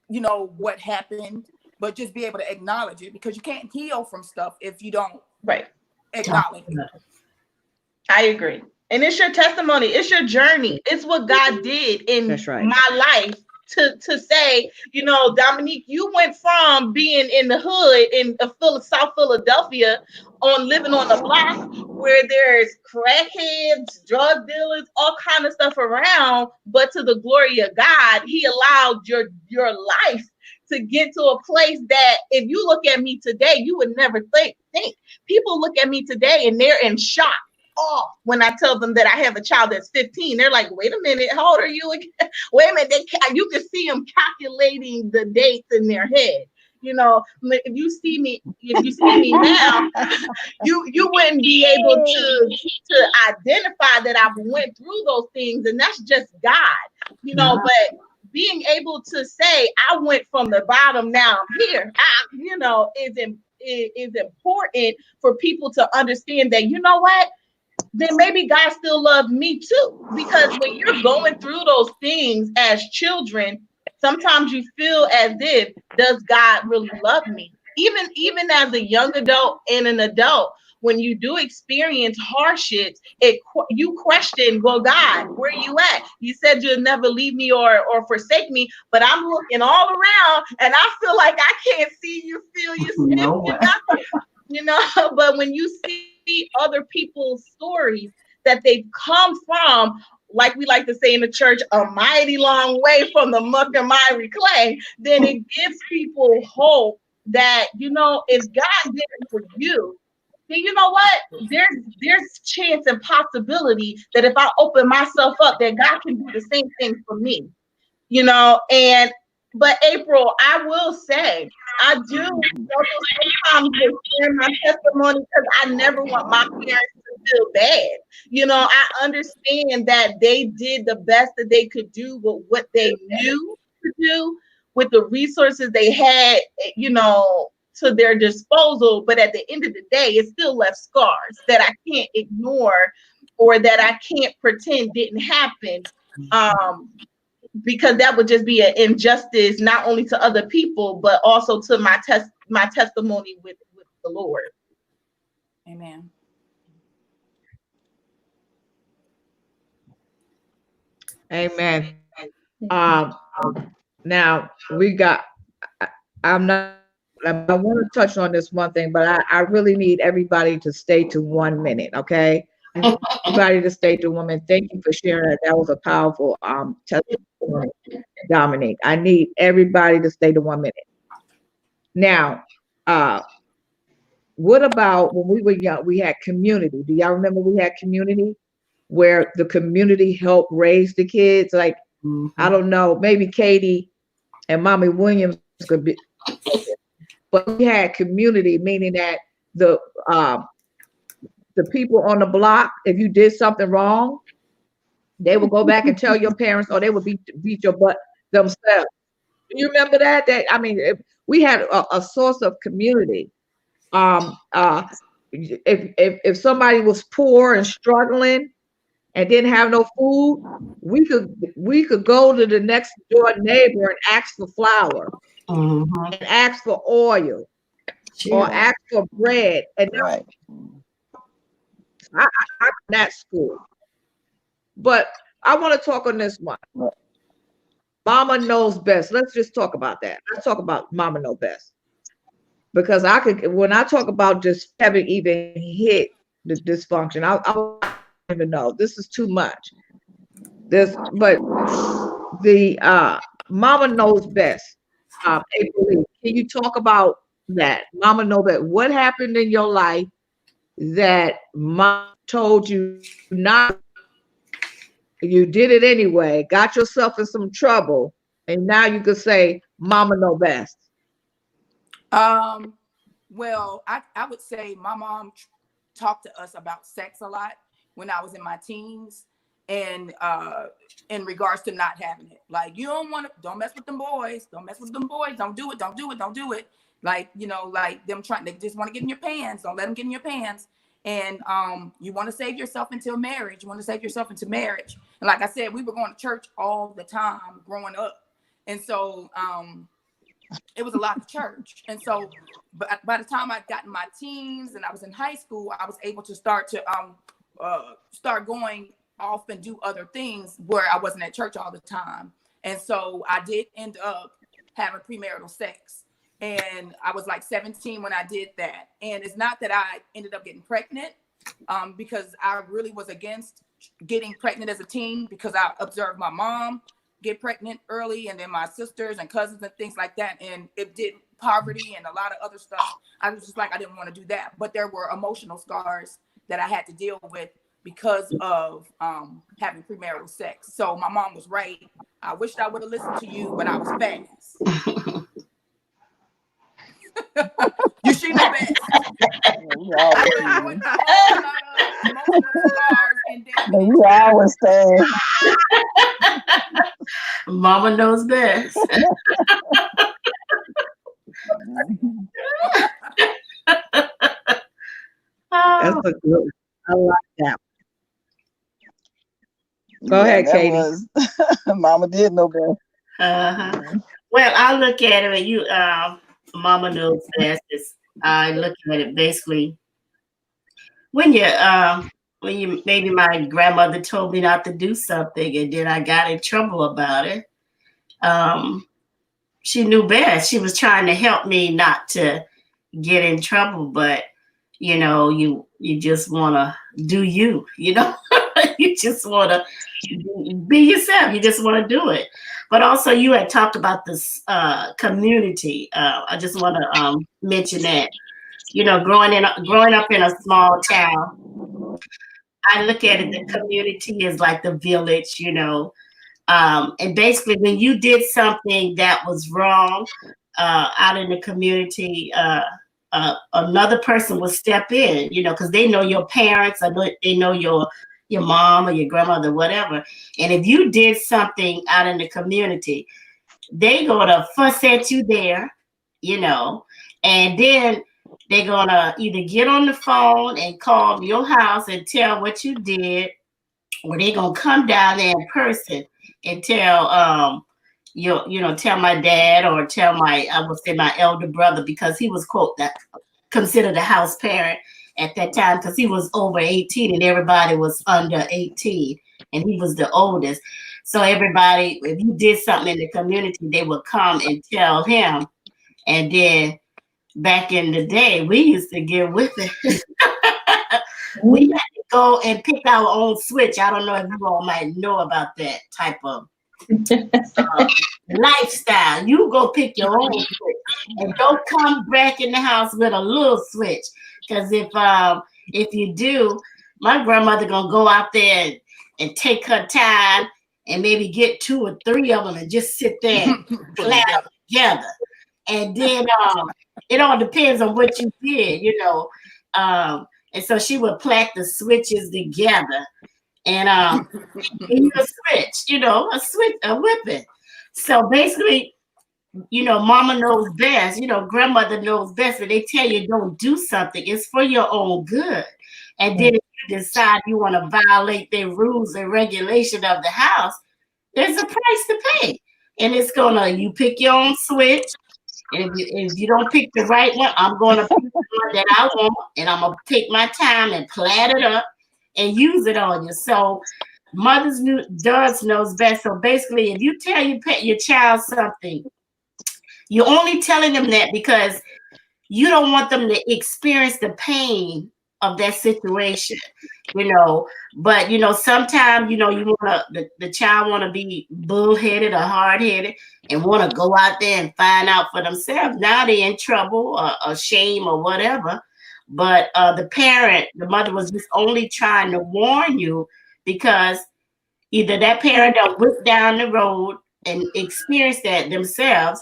you know, what happened, but just be able to acknowledge it, because you can't heal from stuff if you don't acknowledge it. I agree. And it's your testimony. It's your journey. It's what God did in my life to say, you know, Dominique, you went from being in the hood in South Philadelphia, living on the block where there's crackheads, drug dealers, all kind of stuff around. But to the glory of God, He allowed your life to get to a place that if you look at me today, you would never think. People look at me today and they're in shock. When I tell them that I have a child that's 15, they're like, wait a minute, how old are you again? Wait a minute, you can see them calculating the dates in their head. You know, if you see me now, you wouldn't be able to identify that I've went through those things, and that's just God, you know. But being able to say I went from the bottom, now I'm here, you know, is important for people to understand that, you know what, then maybe God still loved me too. Because when you're going through those things as children, sometimes you feel as if, does God really love me? Even as a young adult and an adult, when you do experience hardships, you question, well, God, where you at? You said you'll never leave me or forsake me, but I'm looking all around and I feel like I can't see you, feel you, you know. But when you see other people's stories that they've come from, like we like to say in the church, a mighty long way from the muck and miry clay, then it gives people hope that, you know, if God did it for you, then you know what? There's chance and possibility that if I open myself up, that God can do the same thing for me. You know, but April, I will say, I do sometimes share my testimony because I never want my parents to feel bad. You know, I understand that they did the best that they could do with what they knew to do, with the resources they had, you know, to their disposal. But at the end of the day, it still left scars that I can't ignore or that I can't pretend didn't happen. Because that would just be an injustice, not only to other people, but also to my testimony with the Lord. Amen. Amen. Now we got, I want to touch on this one thing, but I really need everybody to stay to 1 minute. Okay. Everybody to stay to 1 minute. Thank you for sharing that. That was a powerful testimony, Dominique. I need everybody to stay to 1 minute. Now, what about when we were young, we had community. Do y'all remember we had community where the community helped raise the kids? Like, I don't know, maybe Katie and Mommy Williams could be, but we had community, meaning that the people on the block, if you did something wrong, they would go back and tell your parents, or they would beat your butt themselves. Do you remember that? I mean, we had a source of community. If somebody was poor and struggling and didn't have no food, we could go to the next door neighbor and ask for flour, and ask for oil, or ask for bread. And Right. I'm at school, but I want to talk on this one. Mama knows best. Let's just talk about that. Let's talk about Mama know best, because when I talk about just having even hit the dysfunction, I don't even know. This is too much. But the Mama knows best. April, can you talk about that? Mama know best. What happened in your life that Mom told you not? You did it anyway, got yourself in some trouble, and now you could say, Mama know best. Well, I would say my mom talked to us about sex a lot when I was in my teens, and in regards to not having it. Like, you don't mess with them boys. Don't mess with them boys. Don't do it. Don't do it. Don't do it. Like, you know, like they just want to get in your pants. Don't let them get in your pants. And you want to save yourself until marriage. You want to save yourself into marriage. And like I said, we were going to church all the time growing up. And so it was a lot of church. And so but by the time I got in my teens and I was in high school, I was able to start going off and do other things where I wasn't at church all the time. And so I did end up having premarital sex. And I was like 17 when I did that. And it's not that I ended up getting pregnant, because I really was against getting pregnant as a teen, because I observed my mom get pregnant early, and then my sisters and cousins and things like that. And it did poverty and a lot of other stuff. I was just like, I didn't want to do that. But there were emotional scars that I had to deal with because of having premarital sex. So my mom was right. I wished I would have listened to you, but I was fast. You should know best. You always say, Mama knows best. That's a good. I like that. Go ahead, Katie. Mama did know better. Well, I look at it, and you, Mama knows best. I look at it basically when you maybe my grandmother told me not to do something, and then I got in trouble about it. She knew best. She was trying to help me not to get in trouble, but you know, you just want to do you. You know, you just want to be yourself. You just want to do it. But also, you had talked about this community. I just want to mention that growing up in a small town, I look at it, the community is like the village. And basically when you did something that was wrong out in the community, another person will step in, because they know your parents, or they know your mom or your grandmother, whatever. And if you did something out in the community, they gonna fuss at you there, and then they're gonna either get on the phone and call your house and tell what you did, or they're gonna come down there in person and tell tell my dad, or tell I would say my elder brother, because he was considered a house parent at that time, because he was over 18 and everybody was under 18, and he was the oldest. So everybody, if you did something in the community, they would come and tell him. And then back in the day, we used to get with it. We had to go and pick our own switch. I don't know if you all might know about that type of lifestyle. You go pick your own switch, and don't come back in the house with a little switch, because if you do, my grandmother gonna go out there and take her time and maybe get 2 or 3 of them and just sit there and clap together. And then it all depends on what you did, and so she would plait the switches together, and you a whipping. So basically, mama knows best, grandmother knows best. When they tell you don't do something, it's for your own good. And then if you decide you want to violate the rules and regulation of the house, there's a price to pay. And it's you pick your own switch. And if you don't pick the right one, I'm going to pick the one that I want, and I'm going to take my time and plait it up and use it on you. So mothers knows best. So basically, if you tell your child something, you're only telling them that because you don't want them to experience the pain of that situation, But sometimes you want the child want to be bullheaded or hard-headed and want to go out there and find out for themselves. Now they're in trouble or shame or whatever. But the mother was just only trying to warn you, because either that parent done went down the road and experienced that themselves,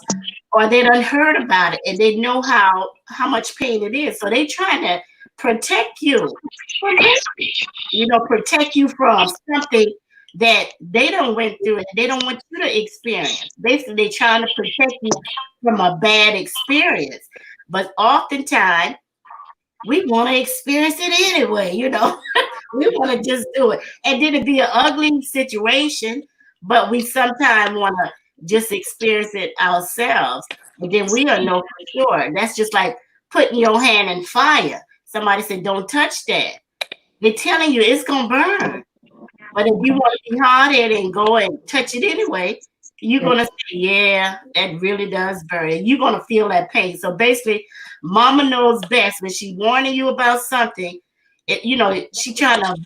or they done heard about it and they know how much pain it is. So they trying to protect you from protect you from something that they don't went through and they don't want you to experience. Basically, they're trying to protect you from a bad experience. But oftentimes, we want to experience it anyway, We want to just do it. And then it'd be an ugly situation, but we sometimes want to just experience it ourselves. And then we don't know for sure. That's just like putting your hand in fire. Somebody said, don't touch that. They're telling you it's going to burn. But if you want to be hard-headed and go and touch it anyway, you're going to say, yeah, that really does burn. And you're going to feel that pain. So basically, mama knows best. When she's warning you about something, she trying to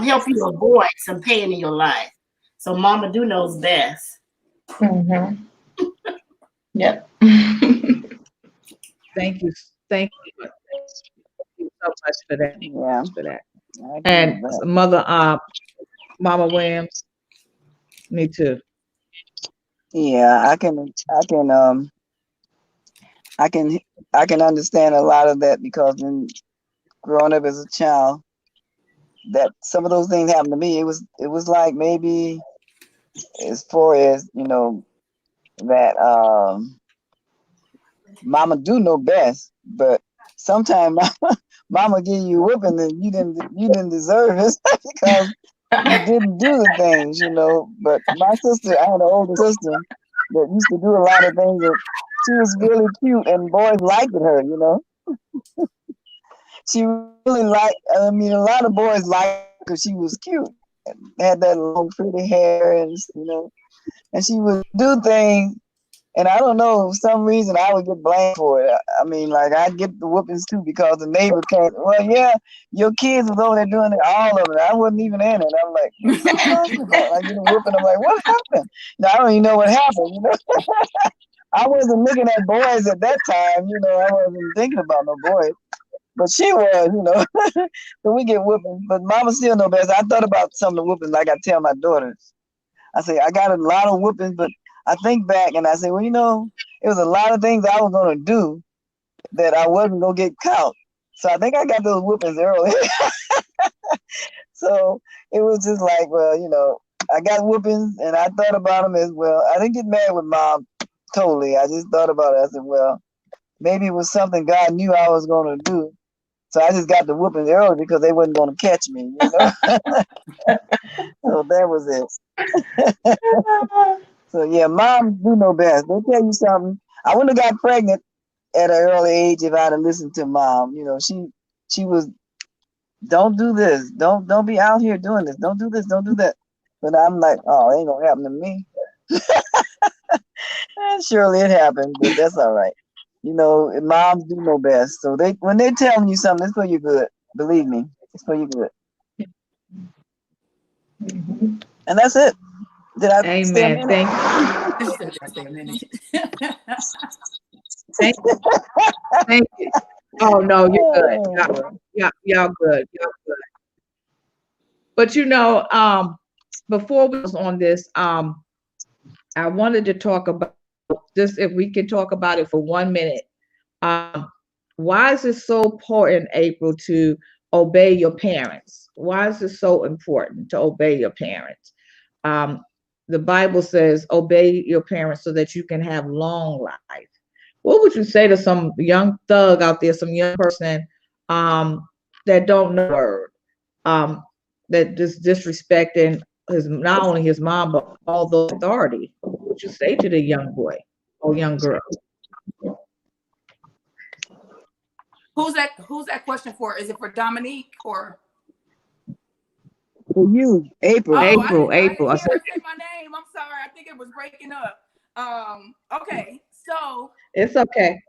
help you avoid some pain in your life. So mama knows best. Mm-hmm. Yep. Thank you. Thank you so much for that. Yeah. For that. And Mother Mama Williams, me too. Yeah, I can understand a lot of that, because when growing up as a child, that some of those things happened to me. It was like, maybe as far as that mama do know best, but sometimes mama give you a whooping and you didn't deserve it because you didn't do the things, But my sister, I had an older sister that used to do a lot of things, and she was really cute, and boys liked her, She really liked. A lot of boys liked her because she was cute, and had that long pretty hair, and and she would do things. And I don't know, for some reason I would get blamed for it. I'd get the whoopings too, because the neighbor came, well, yeah, your kids was over there doing it, all of it. I wasn't even in it. I'm like, what are you talking about? I get a whooping. I'm like, what happened? Now, I don't even know what happened, I wasn't looking at boys at that time, I wasn't thinking about no boys. but she was, you know. So we get whooping, but mama still know best. I thought about some of the whooping, like I tell my daughters. I say I got a lot of whoopings, but I think back and I say, well, you know, it was a lot of things I was gonna do that I wasn't gonna get caught. So I think I got those whoopings early. So it was just like, well, you know, I got whoopings and I thought about them as well. I didn't get mad with mom totally. I just thought about it. I said, well, maybe it was something God knew I was gonna do. So I just got the whoopings early because they wasn't gonna catch me, you know. So that was it. So yeah, moms do know best. They tell you something. I wouldn't have got pregnant at an early age if I'd have listened to mom. You know, she was, don't do this, don't be out here doing this, don't do this, don't do that. But I'm like, oh, it ain't gonna happen to me. And surely it happened, but that's all right. You know, moms do know best. So when they're telling you something, it's for your good. Believe me, it's for your good. And that's it. Did I stay a Amen. minute? Stay a minute. Thank you. Thank you. Oh no, you're good. Y'all good. Y'all good. But you know, before we was on this, I wanted to talk about just if we can talk about it for 1 minute. Why is it so important, April, to obey your parents? Why is it so important to obey your parents? Um, the Bible says, obey your parents so that you can have long life. What would you say to some young thug out there, some young person that don't know the word, that just disrespecting not only his mom but all the authority? What would you say to the young boy or young girl? Who's that question for? Is it for Dominique or? For you, April. Oh, April. I didn't I hear said, her say my name. I'm sorry. I think it was breaking up. Okay. So it's okay.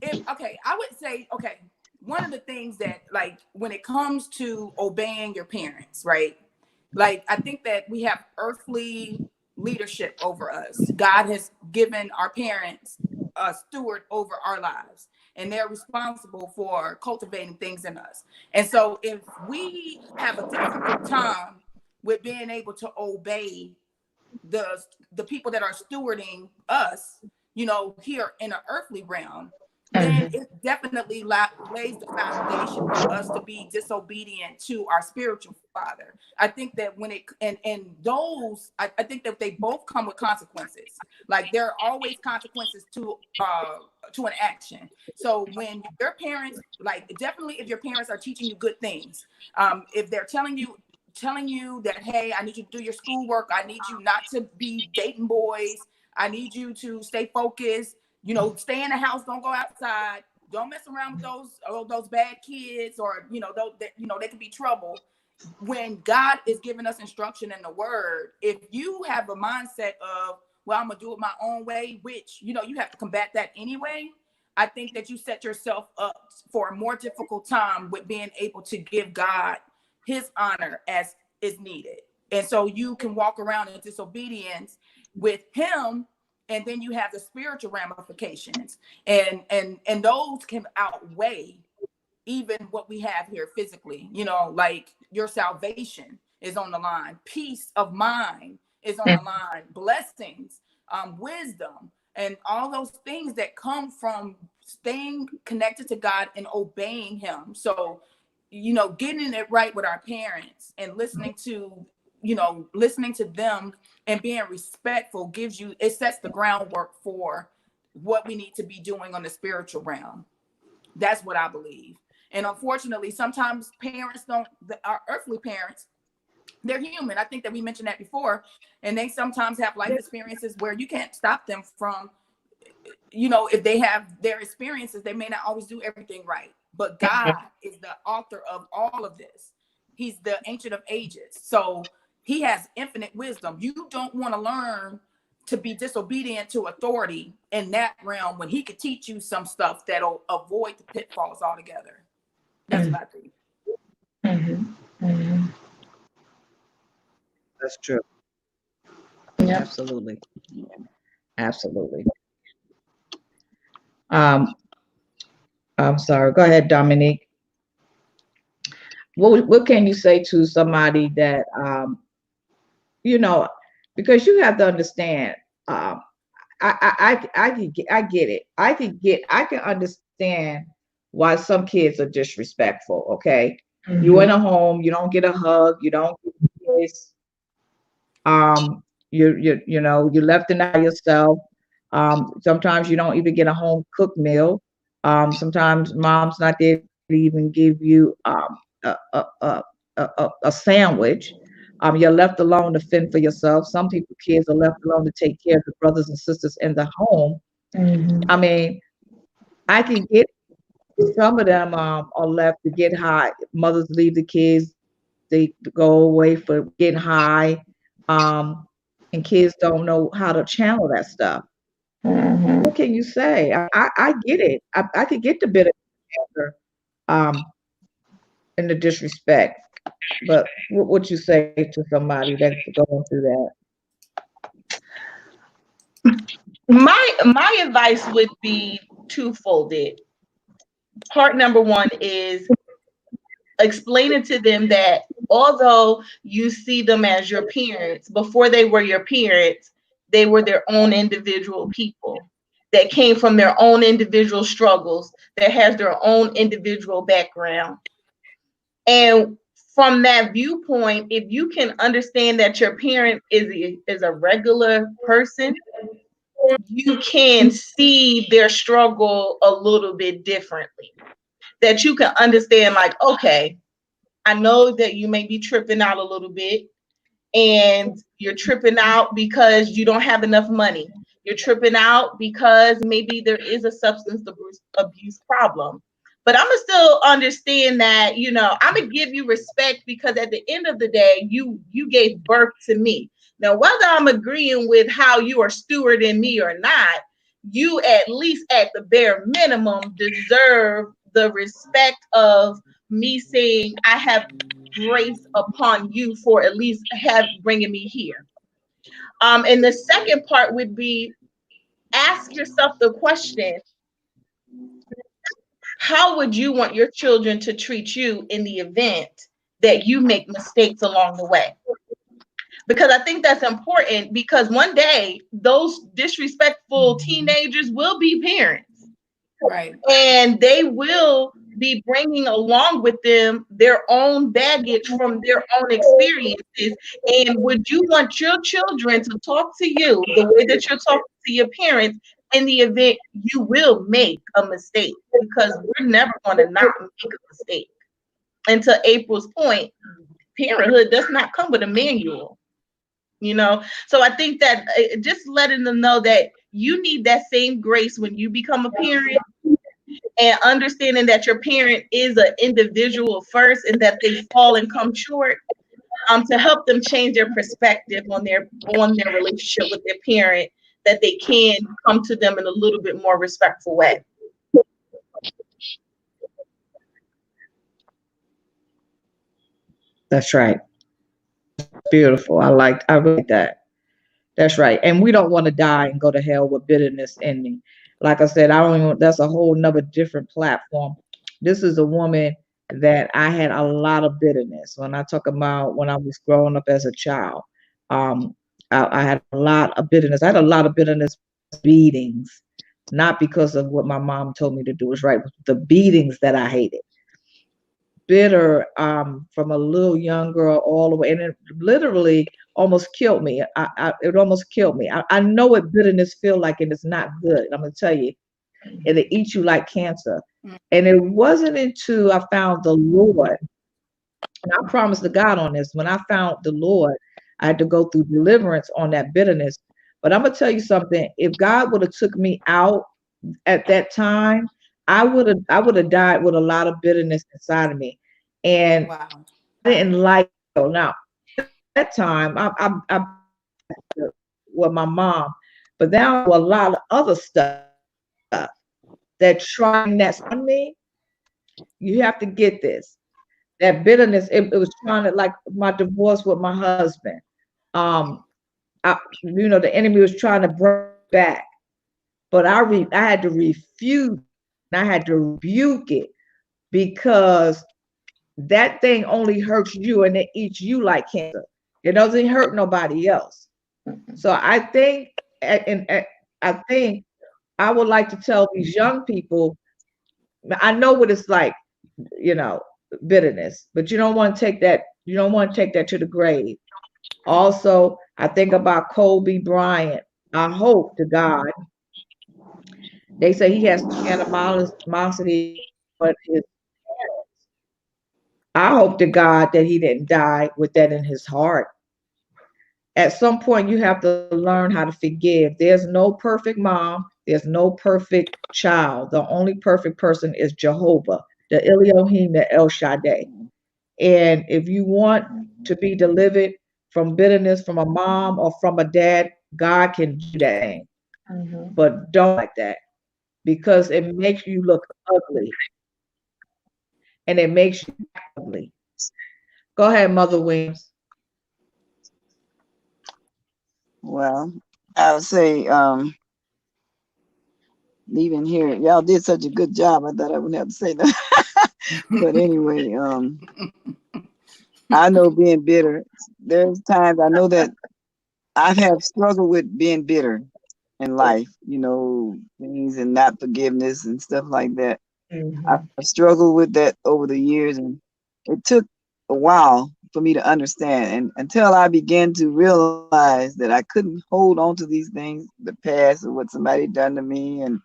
I would say, one of the things that, like, when it comes to obeying your parents, right? Like, I think that we have earthly leadership over us. God has given our parents a steward over our lives, and they're responsible for cultivating things in us. And so if we have a difficult time with being able to obey the people that are stewarding us, you know, here in an earthly realm, then it definitely lays the foundation for us to be disobedient to our spiritual father. I think that when it and those, I think that they both come with consequences. Like, there are always consequences to an action. So when your parents, like, definitely if your parents are teaching you good things, if they're telling you that, hey, I need you to do your schoolwork, I need you not to be dating boys, I need you to stay focused, you know, stay in the house, don't go outside, don't mess around with those bad kids, or, you know, they can be trouble. When God is giving us instruction in the word, if you have a mindset of, well, I'm gonna do it my own way, which, you know, you have to combat that anyway, I think that you set yourself up for a more difficult time with being able to give God his honor as is needed. And so you can walk around in disobedience with him, and then you have the spiritual ramifications, and those can outweigh even what we have here physically. You know, like, your salvation is on the line, peace of mind is on the line, blessings, wisdom, and all those things that come from staying connected to God and obeying him. So, you know, getting it right with our parents and listening to them and being respectful it sets the groundwork for what we need to be doing on the spiritual realm. That's what I believe. And unfortunately, sometimes our earthly parents, they're human. I think that we mentioned that before. And they sometimes have life experiences where you can't stop them from, you know, if they have their experiences, they may not always do everything right. But God is the author of all of this. He's the Ancient of Ages. So he has infinite wisdom. You don't want to learn to be disobedient to authority in that realm when he could teach you some stuff that'll avoid the pitfalls altogether. That's what I think. That's true. Yeah. Absolutely. Absolutely. Um, I'm sorry. Go ahead, Dominique. What can you say to somebody that you know, because you have to understand, I get it. I can understand why some kids are disrespectful. Okay, you in a home, you don't get a hug, you don't get a kiss. You left in by yourself. Sometimes you don't even get a home cooked meal. Sometimes mom's not there to even give you a sandwich. You're left alone to fend for yourself. Some people, kids are left alone to take care of the brothers and sisters in the home. I mean, I can get some of them are left to get high. Mothers leave the kids, they go away for getting high. And kids don't know how to channel that stuff. What can you say? I get it. I could get the bit of anger, um, and the disrespect. But what would you say to somebody that's going through that? My advice would be twofolded. Part number one is explaining to them that although you see them as your parents, before they were your parents, they were their own individual people that came from their own individual struggles, that has their own individual background. And from that viewpoint, if you can understand that your parent is a regular person, you can see their struggle a little bit differently. That you can understand, like, okay, I know that you may be tripping out a little bit, and you're tripping out because you don't have enough money. You're tripping out because maybe there is a substance abuse problem. But I'm gonna still understand that, I'm gonna give you respect because at the end of the day, you gave birth to me. Now, whether I'm agreeing with how you are stewarding me or not, you at least at the bare minimum deserve the respect of me saying I have grace upon you for at least bringing me here. And the second part would be ask yourself the question, how would you want your children to treat you in the event that you make mistakes along the way? Because I think that's important, because one day those disrespectful teenagers will be parents. Right. And they will be bringing along with them their own baggage from their own experiences. And would you want your children to talk to you the way that you're talking to your parents in the event you will make a mistake? Because we're never going to not make a mistake. And to April's point, parenthood does not come with a manual. So I think that just letting them know that you need that same grace when you become a parent, and understanding that your parent is an individual first and that they fall and come short, to help them change their perspective on their relationship with their parent, that they can come to them in a little bit more respectful way. That's right. Beautiful. I like that. That's right. And we don't want to die and go to hell with bitterness ending. Like I said, that's a whole nother different platform. This is a woman that I had a lot of bitterness. When I talk about when I was growing up as a child, I had a lot of bitterness. I had a lot of bitterness beatings, not because of what my mom told me to do was right, the beatings that I hated. Bitter from a little young girl all the way, and it literally almost killed me. It almost killed me. I know what bitterness feel like, and it's not good. I'm gonna tell you, it'll eat you like cancer. And it wasn't until I found the Lord, and I promised to God on this. When I found the Lord, I had to go through deliverance on that bitterness. But I'm gonna tell you something. If God would have took me out at that time, I would have died with a lot of bitterness inside of me, and Wow. I didn't like it. Now at that time I with my mom, but now a lot of other stuff that trying that's on me. You have to get this. That bitterness, it was trying to, like my divorce with my husband. The enemy was trying to bring back, but I had to refuse And I had to rebuke it because that thing only hurts you and it eats you like cancer. It doesn't hurt nobody else. So I think, and I think I would like to tell these young people, I know what it's like, you know, bitterness, but you don't want to take that, you don't want to take that to the grave. Also, I think about Kobe Bryant. I hope to God, they say he has animosity, but I hope to God that he didn't die with that in his heart. At some point, you have to learn how to forgive. There's no perfect mom, there's no perfect child. The only perfect person is Jehovah, the Elohim, the El Shaddai. And if you want to be delivered from bitterness from a mom or from a dad, God can do that thing. But don't like that because it makes you look ugly and it makes you ugly. Go ahead, Mother Williams. Well, I would say, leaving here, y'all did such a good job. I thought I wouldn't have to say that. But anyway, I know being bitter. There's times I know that I have struggled with being bitter in life, you know, things and not forgiveness and stuff like that. I've struggled with that over the years, and it took a while for me to understand. And until I began to realize that I couldn't hold on to these things, the past or what somebody done to me and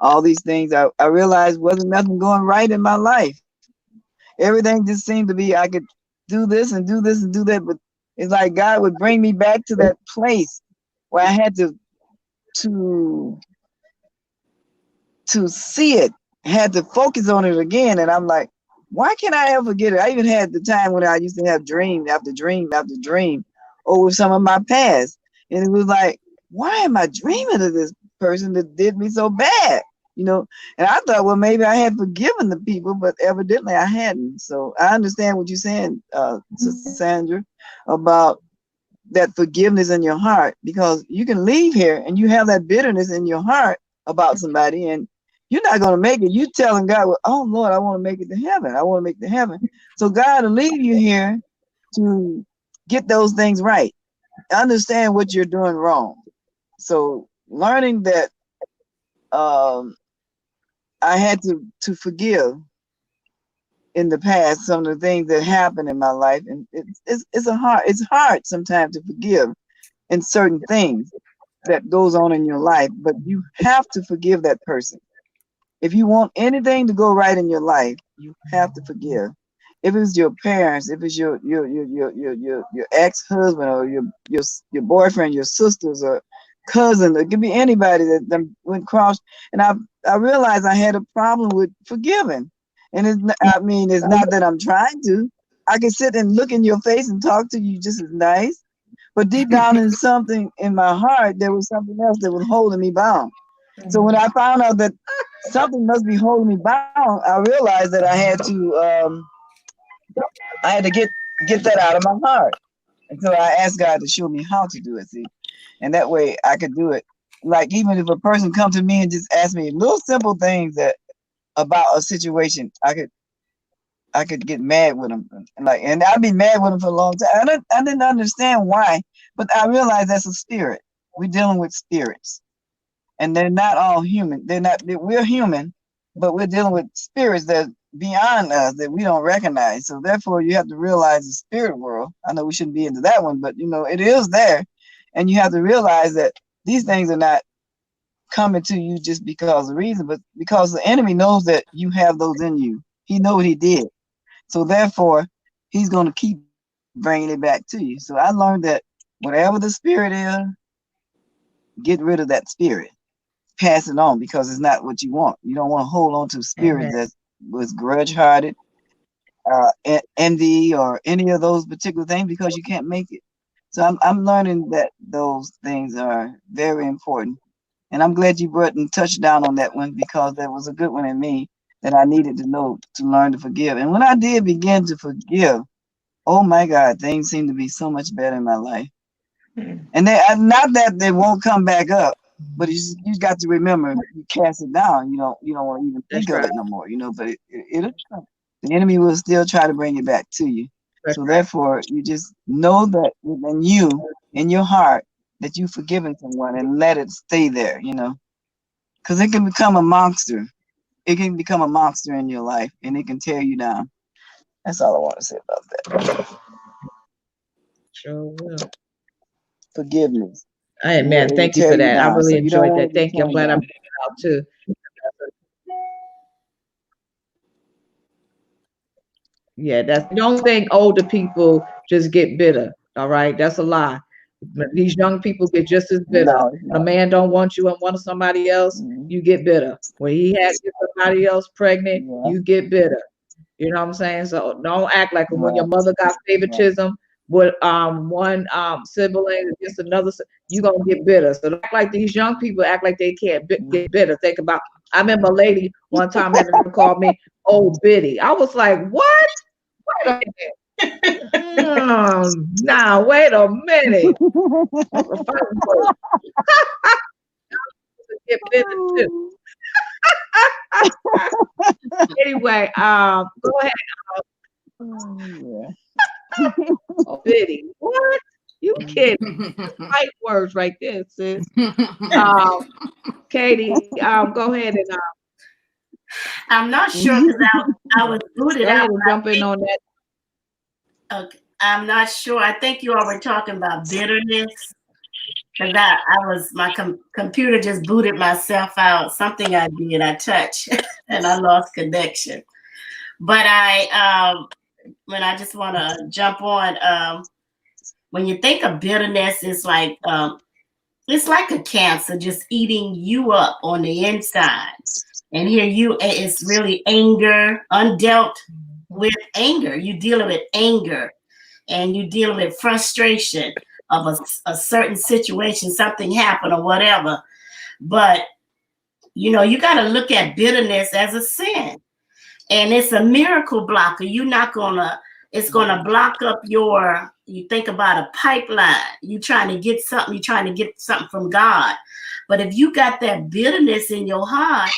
all these things, I realized wasn't nothing going right in my life. Everything just seemed to be, I could do this and do this and do that, but it's like God would bring me back to that place where I had to see it, had to focus on it again. And I'm like, why can't I ever forget it? I even had the time when I used to have dream after dream after dream over some of my past. And it was like, why am I dreaming of this person that did me so bad? You know, and I thought, well, maybe I had forgiven the people, but evidently I hadn't. So I understand what you're saying, Sister Sandra, about that forgiveness in your heart, because you can leave here and you have that bitterness in your heart about somebody and you're not going to make it. You telling God, well, oh Lord, I want to make it to heaven. I want to make it to heaven. So God will leave you here to get those things right. Understand what you're doing wrong. So learning that I had to forgive in the past some of the things that happened in my life, and it's hard sometimes to forgive in certain things that goes on in your life, but you have to forgive that person. If you want anything to go right in your life, you have to forgive. If it's your parents, if it's your ex-husband or your boyfriend, your sisters or cousin, it could be anybody that went cross. And I realized I had a problem with forgiving. And it's not that I'm trying to. I can sit and look in your face and talk to you just as nice. But deep down in something in my heart, there was something else that was holding me bound. So when I found out that something must be holding me bound, I realized that I had to get that out of my heart. And so I asked God to show me how to do it, see? And that way I could do it. Like even if a person come to me and just ask me little simple things that about a situation, I could get mad with them. And I'd be mad with them for a long time. I didn't understand why, but I realized that's a spirit. We're dealing with spirits. And they're not all human. We're human, but we're dealing with spirits that are beyond us that we don't recognize. So therefore you have to realize the spirit world. I know we shouldn't be into that one, but you know, it is there. And you have to realize that these things are not coming to you just because of reason, but because the enemy knows that you have those in you. He knows what he did. So therefore, he's going to keep bringing it back to you. So I learned that whatever the spirit is, get rid of that spirit. Pass it on, because it's not what you want. You don't want to hold on to a spirit that was grudge-hearted, envy, or any of those particular things, because you can't make it. So I'm learning that those things are very important. And I'm glad you brought and touched down on that one, because that was a good one in me that I needed to know to learn to forgive. And when I did begin to forgive, oh my God, things seem to be so much better in my life. And not that they won't come back up, But you got to remember, you cast it down. You don't want to even think That's of right. it no more. But it'll come. The enemy will still try to bring it back to you. That's So therefore, you just know that within you, in your heart, that you've forgiven someone and let it stay there. Because it can become a monster. It can become a monster in your life, and it can tear you down. That's all I want to say about that. Sure will. Forgiveness. Hey, man, It will thank you tear for that. I down. really So you don't enjoyed want that. to be Thank you. I'm torn glad I down. brought it out too. Yeah, don't think older people just get bitter. All right, that's a lie. These young people get just as bitter. No, it's When a not. man don't want you and want somebody else, Mhm. you get bitter. When he had somebody else pregnant, Yeah. you get bitter. You know what I'm saying? So don't act like when your Right. mother got favoritism with one sibling against another, you gonna get bitter. So don't act like these young people act like they can't get bitter. Think about. I remember a lady one time had to call me old biddy. I was like, what? Wait a minute. Now wait a minute. Get bitter too. Anyway, go ahead. Yeah. Oh, Biddy. What? You kidding? Fight words right there, sis. Katie, go ahead and I'm not sure because I was booted go out. ahead and jump in on that. Okay. I'm not sure. I think you all were talking about bitterness. Because my computer just booted myself out. Something I did, I touched, and I lost connection. But when I just want to jump on, when you think of bitterness, it's like a cancer just eating you up on the inside. And here it's really anger, undealt with anger. You deal with anger, and you deal with frustration of a certain situation, something happened or whatever. But you got to look at bitterness as a sin, and it's a miracle blocker. It's gonna block up you think about a pipeline. You're trying to get something from God. But if you got that bitterness in your heart,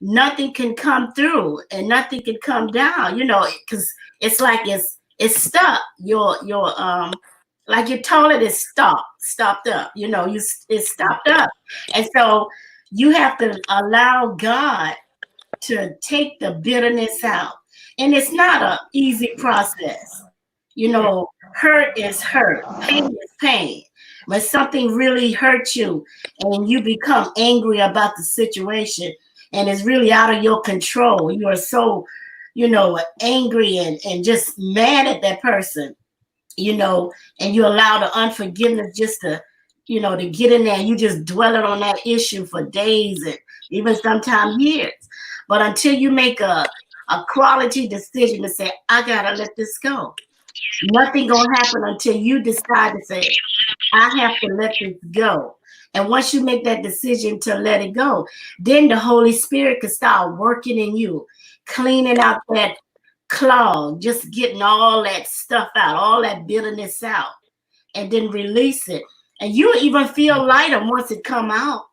nothing can come through and nothing can come down, because it's like it's stuck. Like your toilet is stopped up, it's stopped up. And so you have to allow God to take the bitterness out. And it's not an easy process. Hurt is hurt, pain is pain. When something really hurts you and you become angry about the situation and it's really out of your control, you are so, angry and just mad at that person, and you allow the unforgiveness just to, to get in there, and you just dwelling on that issue for days and even sometimes years. But until you make a quality decision to say, I gotta let this go, nothing gonna happen until you decide to say, I have to let this go. And once you make that decision to let it go, then the Holy Spirit can start working in you, cleaning out that clog, just getting all that stuff out, all that bitterness out, and then release it. And you even feel lighter once it come out.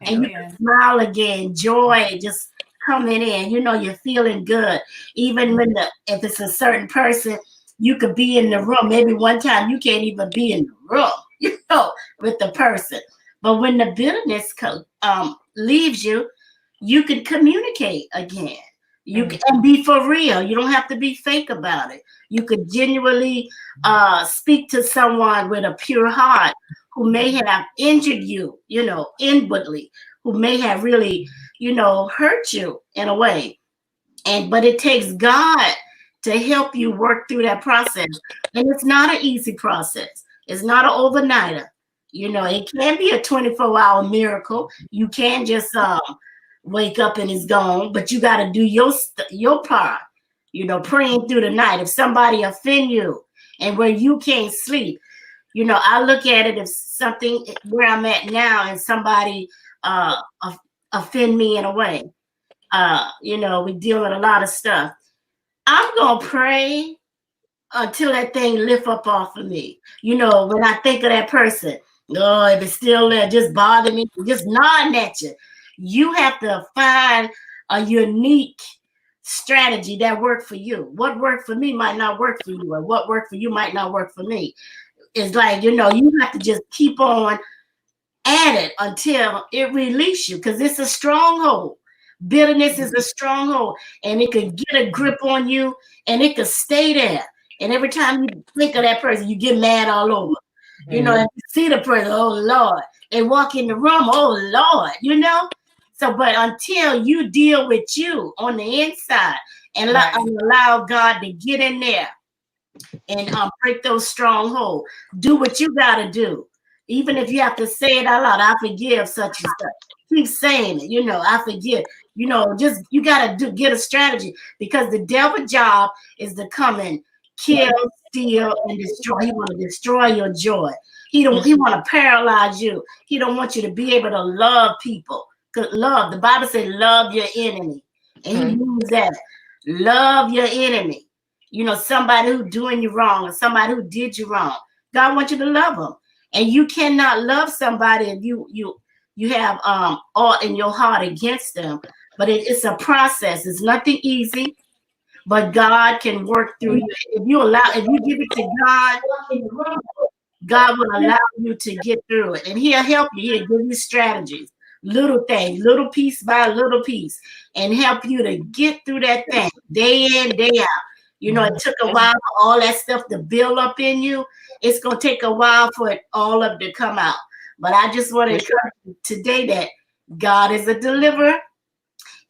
And you can smile again, joy just coming in. You're feeling good. Even if it's a certain person, you could be in the room. Maybe one time you can't even be in the room, with the person. But when the bitterness leaves you, you can communicate again. You can be for real. You don't have to be fake about it. You could genuinely speak to someone with a pure heart who may have injured you, inwardly, who may have really, hurt you in a way. But it takes God to help you work through that process. And it's not an easy process. It's not an overnighter. It can be a 24-hour miracle. You can't just wake up and it's gone, but you got to do your part, praying through the night. If somebody offend you and where you can't sleep, I look at it if something where I'm at now and somebody offend me in a way. We deal with a lot of stuff. I'm going to pray until that thing lift up off of me. When I think of that person, Oh, if it's still there, just bothering me, just gnawing at you. You have to find a unique strategy that worked for you. What worked for me might not work for you, and what worked for you might not work for me. It's like, you have to just keep on at it until it releases you, because it's a stronghold. Bitterness is a stronghold, and it could get a grip on you, and it could stay there. And every time you think of that person, you get mad all over. If you see the person, oh Lord, they walk in the room, oh Lord. So, but until you deal with you on the inside and allow God to get in there and break those strongholds, do what you got to do. Even if you have to say it out loud, I forgive such and such. Keep saying it, I forgive. Just you got to get a strategy, because the devil's job is to come and kill, steal, and destroy. He want to destroy your joy. He want to paralyze you. He don't want you to be able to love people. Love, the Bible says, love your enemy, and he uses that. Love your enemy. Somebody who doing you wrong, or somebody who did you wrong. God wants you to love them, and you cannot love somebody if you have all in your heart against them. But it's a process. It's nothing easy. But God can work through you. If you give it to God, God will allow you to get through it. And he'll help you. He'll give you strategies, little things, little piece by little piece, and help you to get through that thing day in, day out. It took a while for all that stuff to build up in you. It's going to take a while for it all of it to come out. But I just want to encourage you today that God is a deliverer.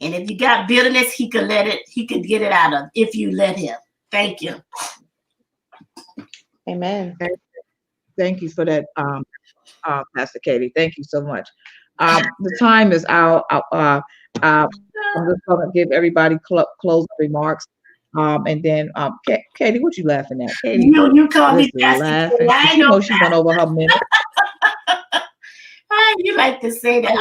And if you got bitterness, he could get it out of if you let him. Thank you. Amen. Thank you for that, Pastor Katie. Thank you so much. The time is out. I'm just going to give everybody closing remarks. And then, Katie, what you laughing at? Katie, you call me Pastor Katie. I she know she went over her minute. You like to say that.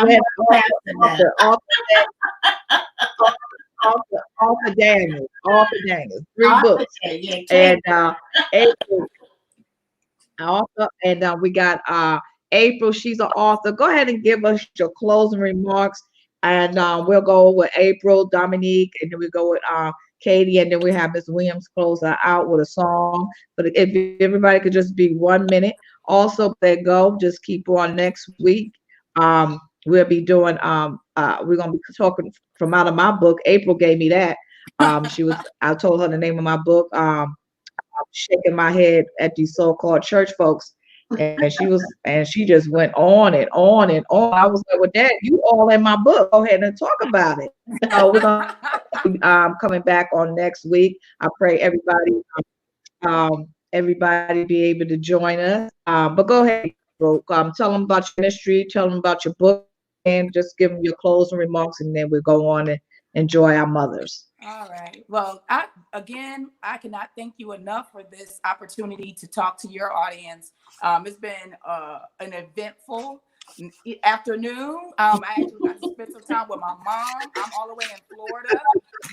Arthur Daniels, 3 books. And April, author, and we got April. She's an author. Go ahead and give us your closing remarks, and we'll go with April, Dominique, and then we go with Katie, and then we have Ms. Williams close her out with a song. But if everybody could just be 1 minute. Also, they go. Just keep on next week. We'll be doing. We're gonna be talking from out of my book. April gave me that. I told her the name of my book. Shaking my head at these so-called church folks, and she just went on and on and on. I was like, well, Dad, you all in my book. Go ahead and talk about it. So we're gonna be coming back on next week. I pray everybody be able to join us. But go ahead, tell them about your ministry, tell them about your book, and just give them your closing remarks, and then we'll go on and enjoy our mothers. All right. Well, I cannot thank you enough for this opportunity to talk to your audience. It's been an eventful afternoon. I actually got to spend some time with my mom. I'm all the way in Florida.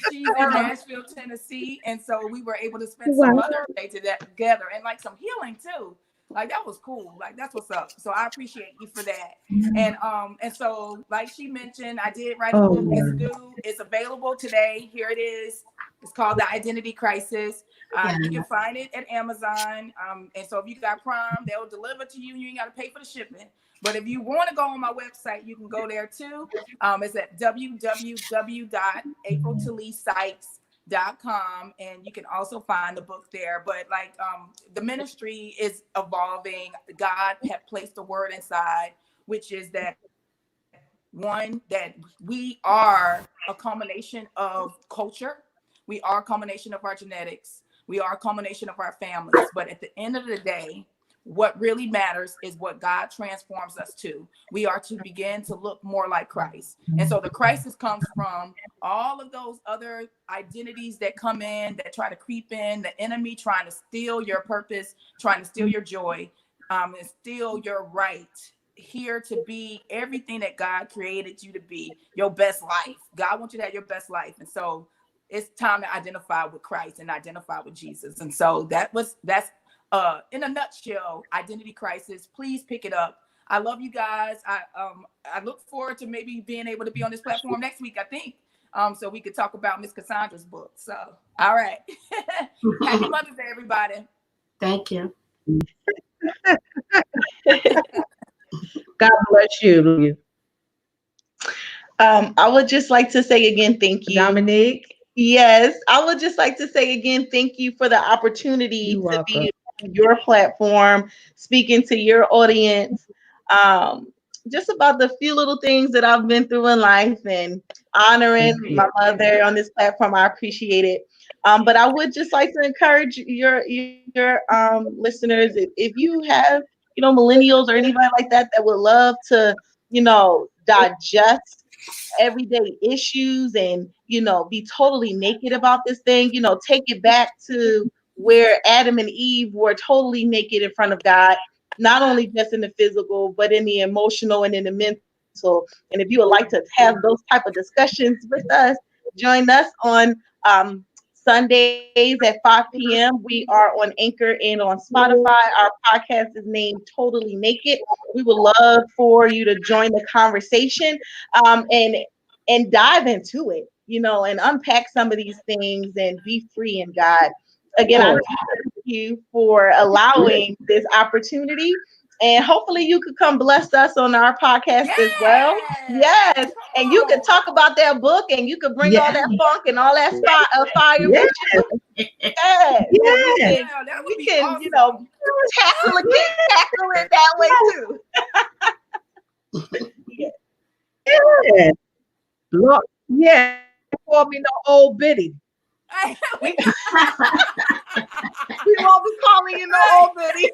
She's in Nashville, Tennessee. And so we were able to spend some Mother's Day together, and like some healing too. Like that was cool. Like that's what's up. So I appreciate you for that. And so like she mentioned, I did write a book. It's due. It's available today. Here it is. It's called The Identity Crisis. You can find it at Amazon. And so if you got Prime, they'll deliver to you. You ain't got to pay for the shipping. But if you want to go on my website, you can go there too. It's at www.apriltaleesykes.com, and you can also find the book there. But like the ministry is evolving. God had placed a word inside, which is that that we are a culmination of culture. We are a culmination of our genetics. We are a culmination of our families. But at the end of the day, what really matters is what God transforms us to. We are to begin to look more like Christ. And so the crisis comes from all of those other identities that come in, that try to creep in, the enemy trying to steal your purpose, trying to steal your joy, and steal your right here to be everything that God created you to be, your best life. God wants you to have your best life. And so it's time to identify with Christ and identify with Jesus. And so that's in a nutshell, Identity Crisis. Please pick it up. I love you guys. I look forward to maybe being able to be on this platform next week, I think. So we could talk about Miss Cassandra's book. So, all right. Happy Mother's Day, everybody. Thank you. God bless you. I would just like to say again, thank you. Dominique. Yes, I would just like to say again, thank you for the opportunity to be on your platform, speaking to your audience, just about the few little things that I've been through in life and honoring my mother on this platform. I appreciate it. But I would just like to encourage your listeners, if you have, millennials or anybody like that would love to, digest everyday issues and be totally naked about this thing, take it back to where Adam and Eve were totally naked in front of God, not only just in the physical but in the emotional and in the mental. And if you would like to have those type of discussions with us, join us on Sundays at 5 p.m. We are on Anchor and on Spotify. Our podcast is named Totally Naked. We would love for you to join the conversation and dive into it, and unpack some of these things and be free in God. Again, I thank you for allowing this opportunity. And hopefully you could come bless us on our podcast as well. Yes. And you could talk about that book and you could bring all that funk and all that fire with you. Yeah. We can awesome. Tackle it that way too. Yeah. Look, call me no old biddy. We won't be calling you no old biddy.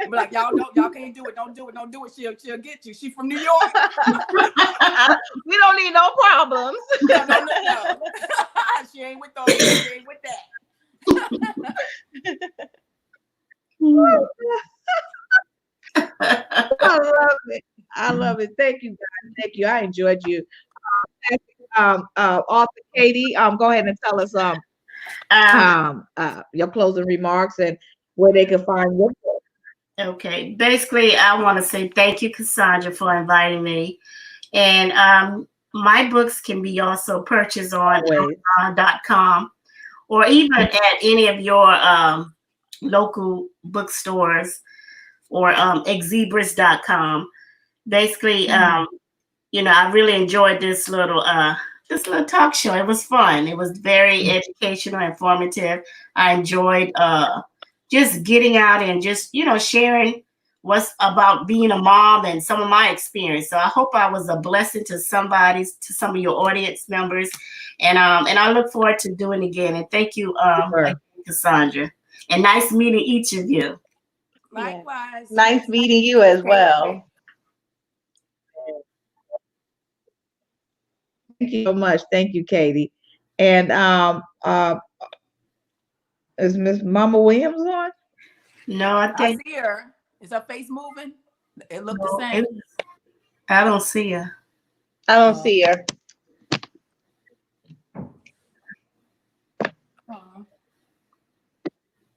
Like, y'all can't do it. Don't do it. She'll get you. She from New York. We don't need no problems. No. She ain't with those. She ain't with that. I love it. Thank you, guys. Thank you. I enjoyed you. Author Katie, go ahead and tell us your closing remarks and where they can find your book. Okay. Basically, I want to say thank you, Cassandra, for inviting me. And my books can be also purchased on Amazon.com or even at any of your local bookstores or Exibris.com. Basically, I really enjoyed this little talk show. It was fun. It was very educational, informative. I enjoyed just getting out and just, sharing what's about being a mom and some of my experience. So I hope I was a blessing to some of your audience members. And I look forward to doing it again. And thank you, Cassandra. And nice meeting each of you. Likewise. Nice meeting you as well. Thank you so much. Thank you, Katie. And is Miss Mama Williams on? No, I see her. Is her face moving? It looked the same. I don't see her. I don't see her.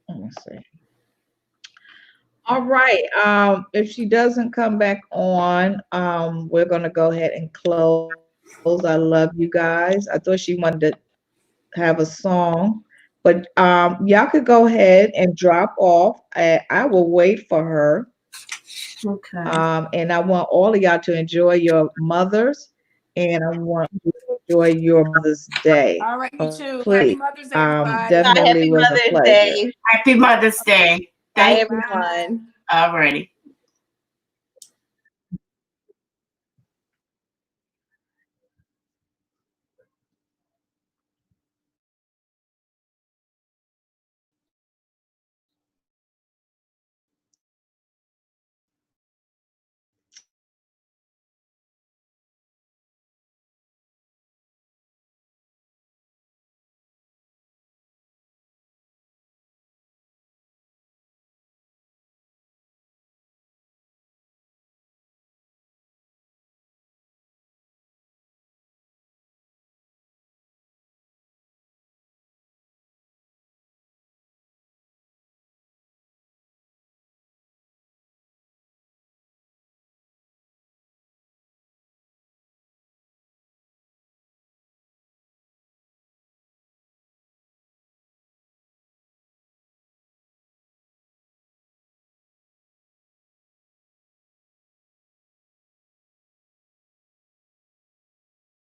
Let me see. All right. If she doesn't come back on, we're gonna go ahead and close. I love you guys. I thought she wanted to have a song, but y'all could go ahead and drop off. I will wait for her. Okay. And I want all of y'all to enjoy your mothers, and I want you to enjoy your Mother's Day. All right, you too. Please. Happy Mother's Day, everybody. Definitely Happy was Mother's a pleasure. Day. Happy Mother's Day. Bye, everyone. Alrighty.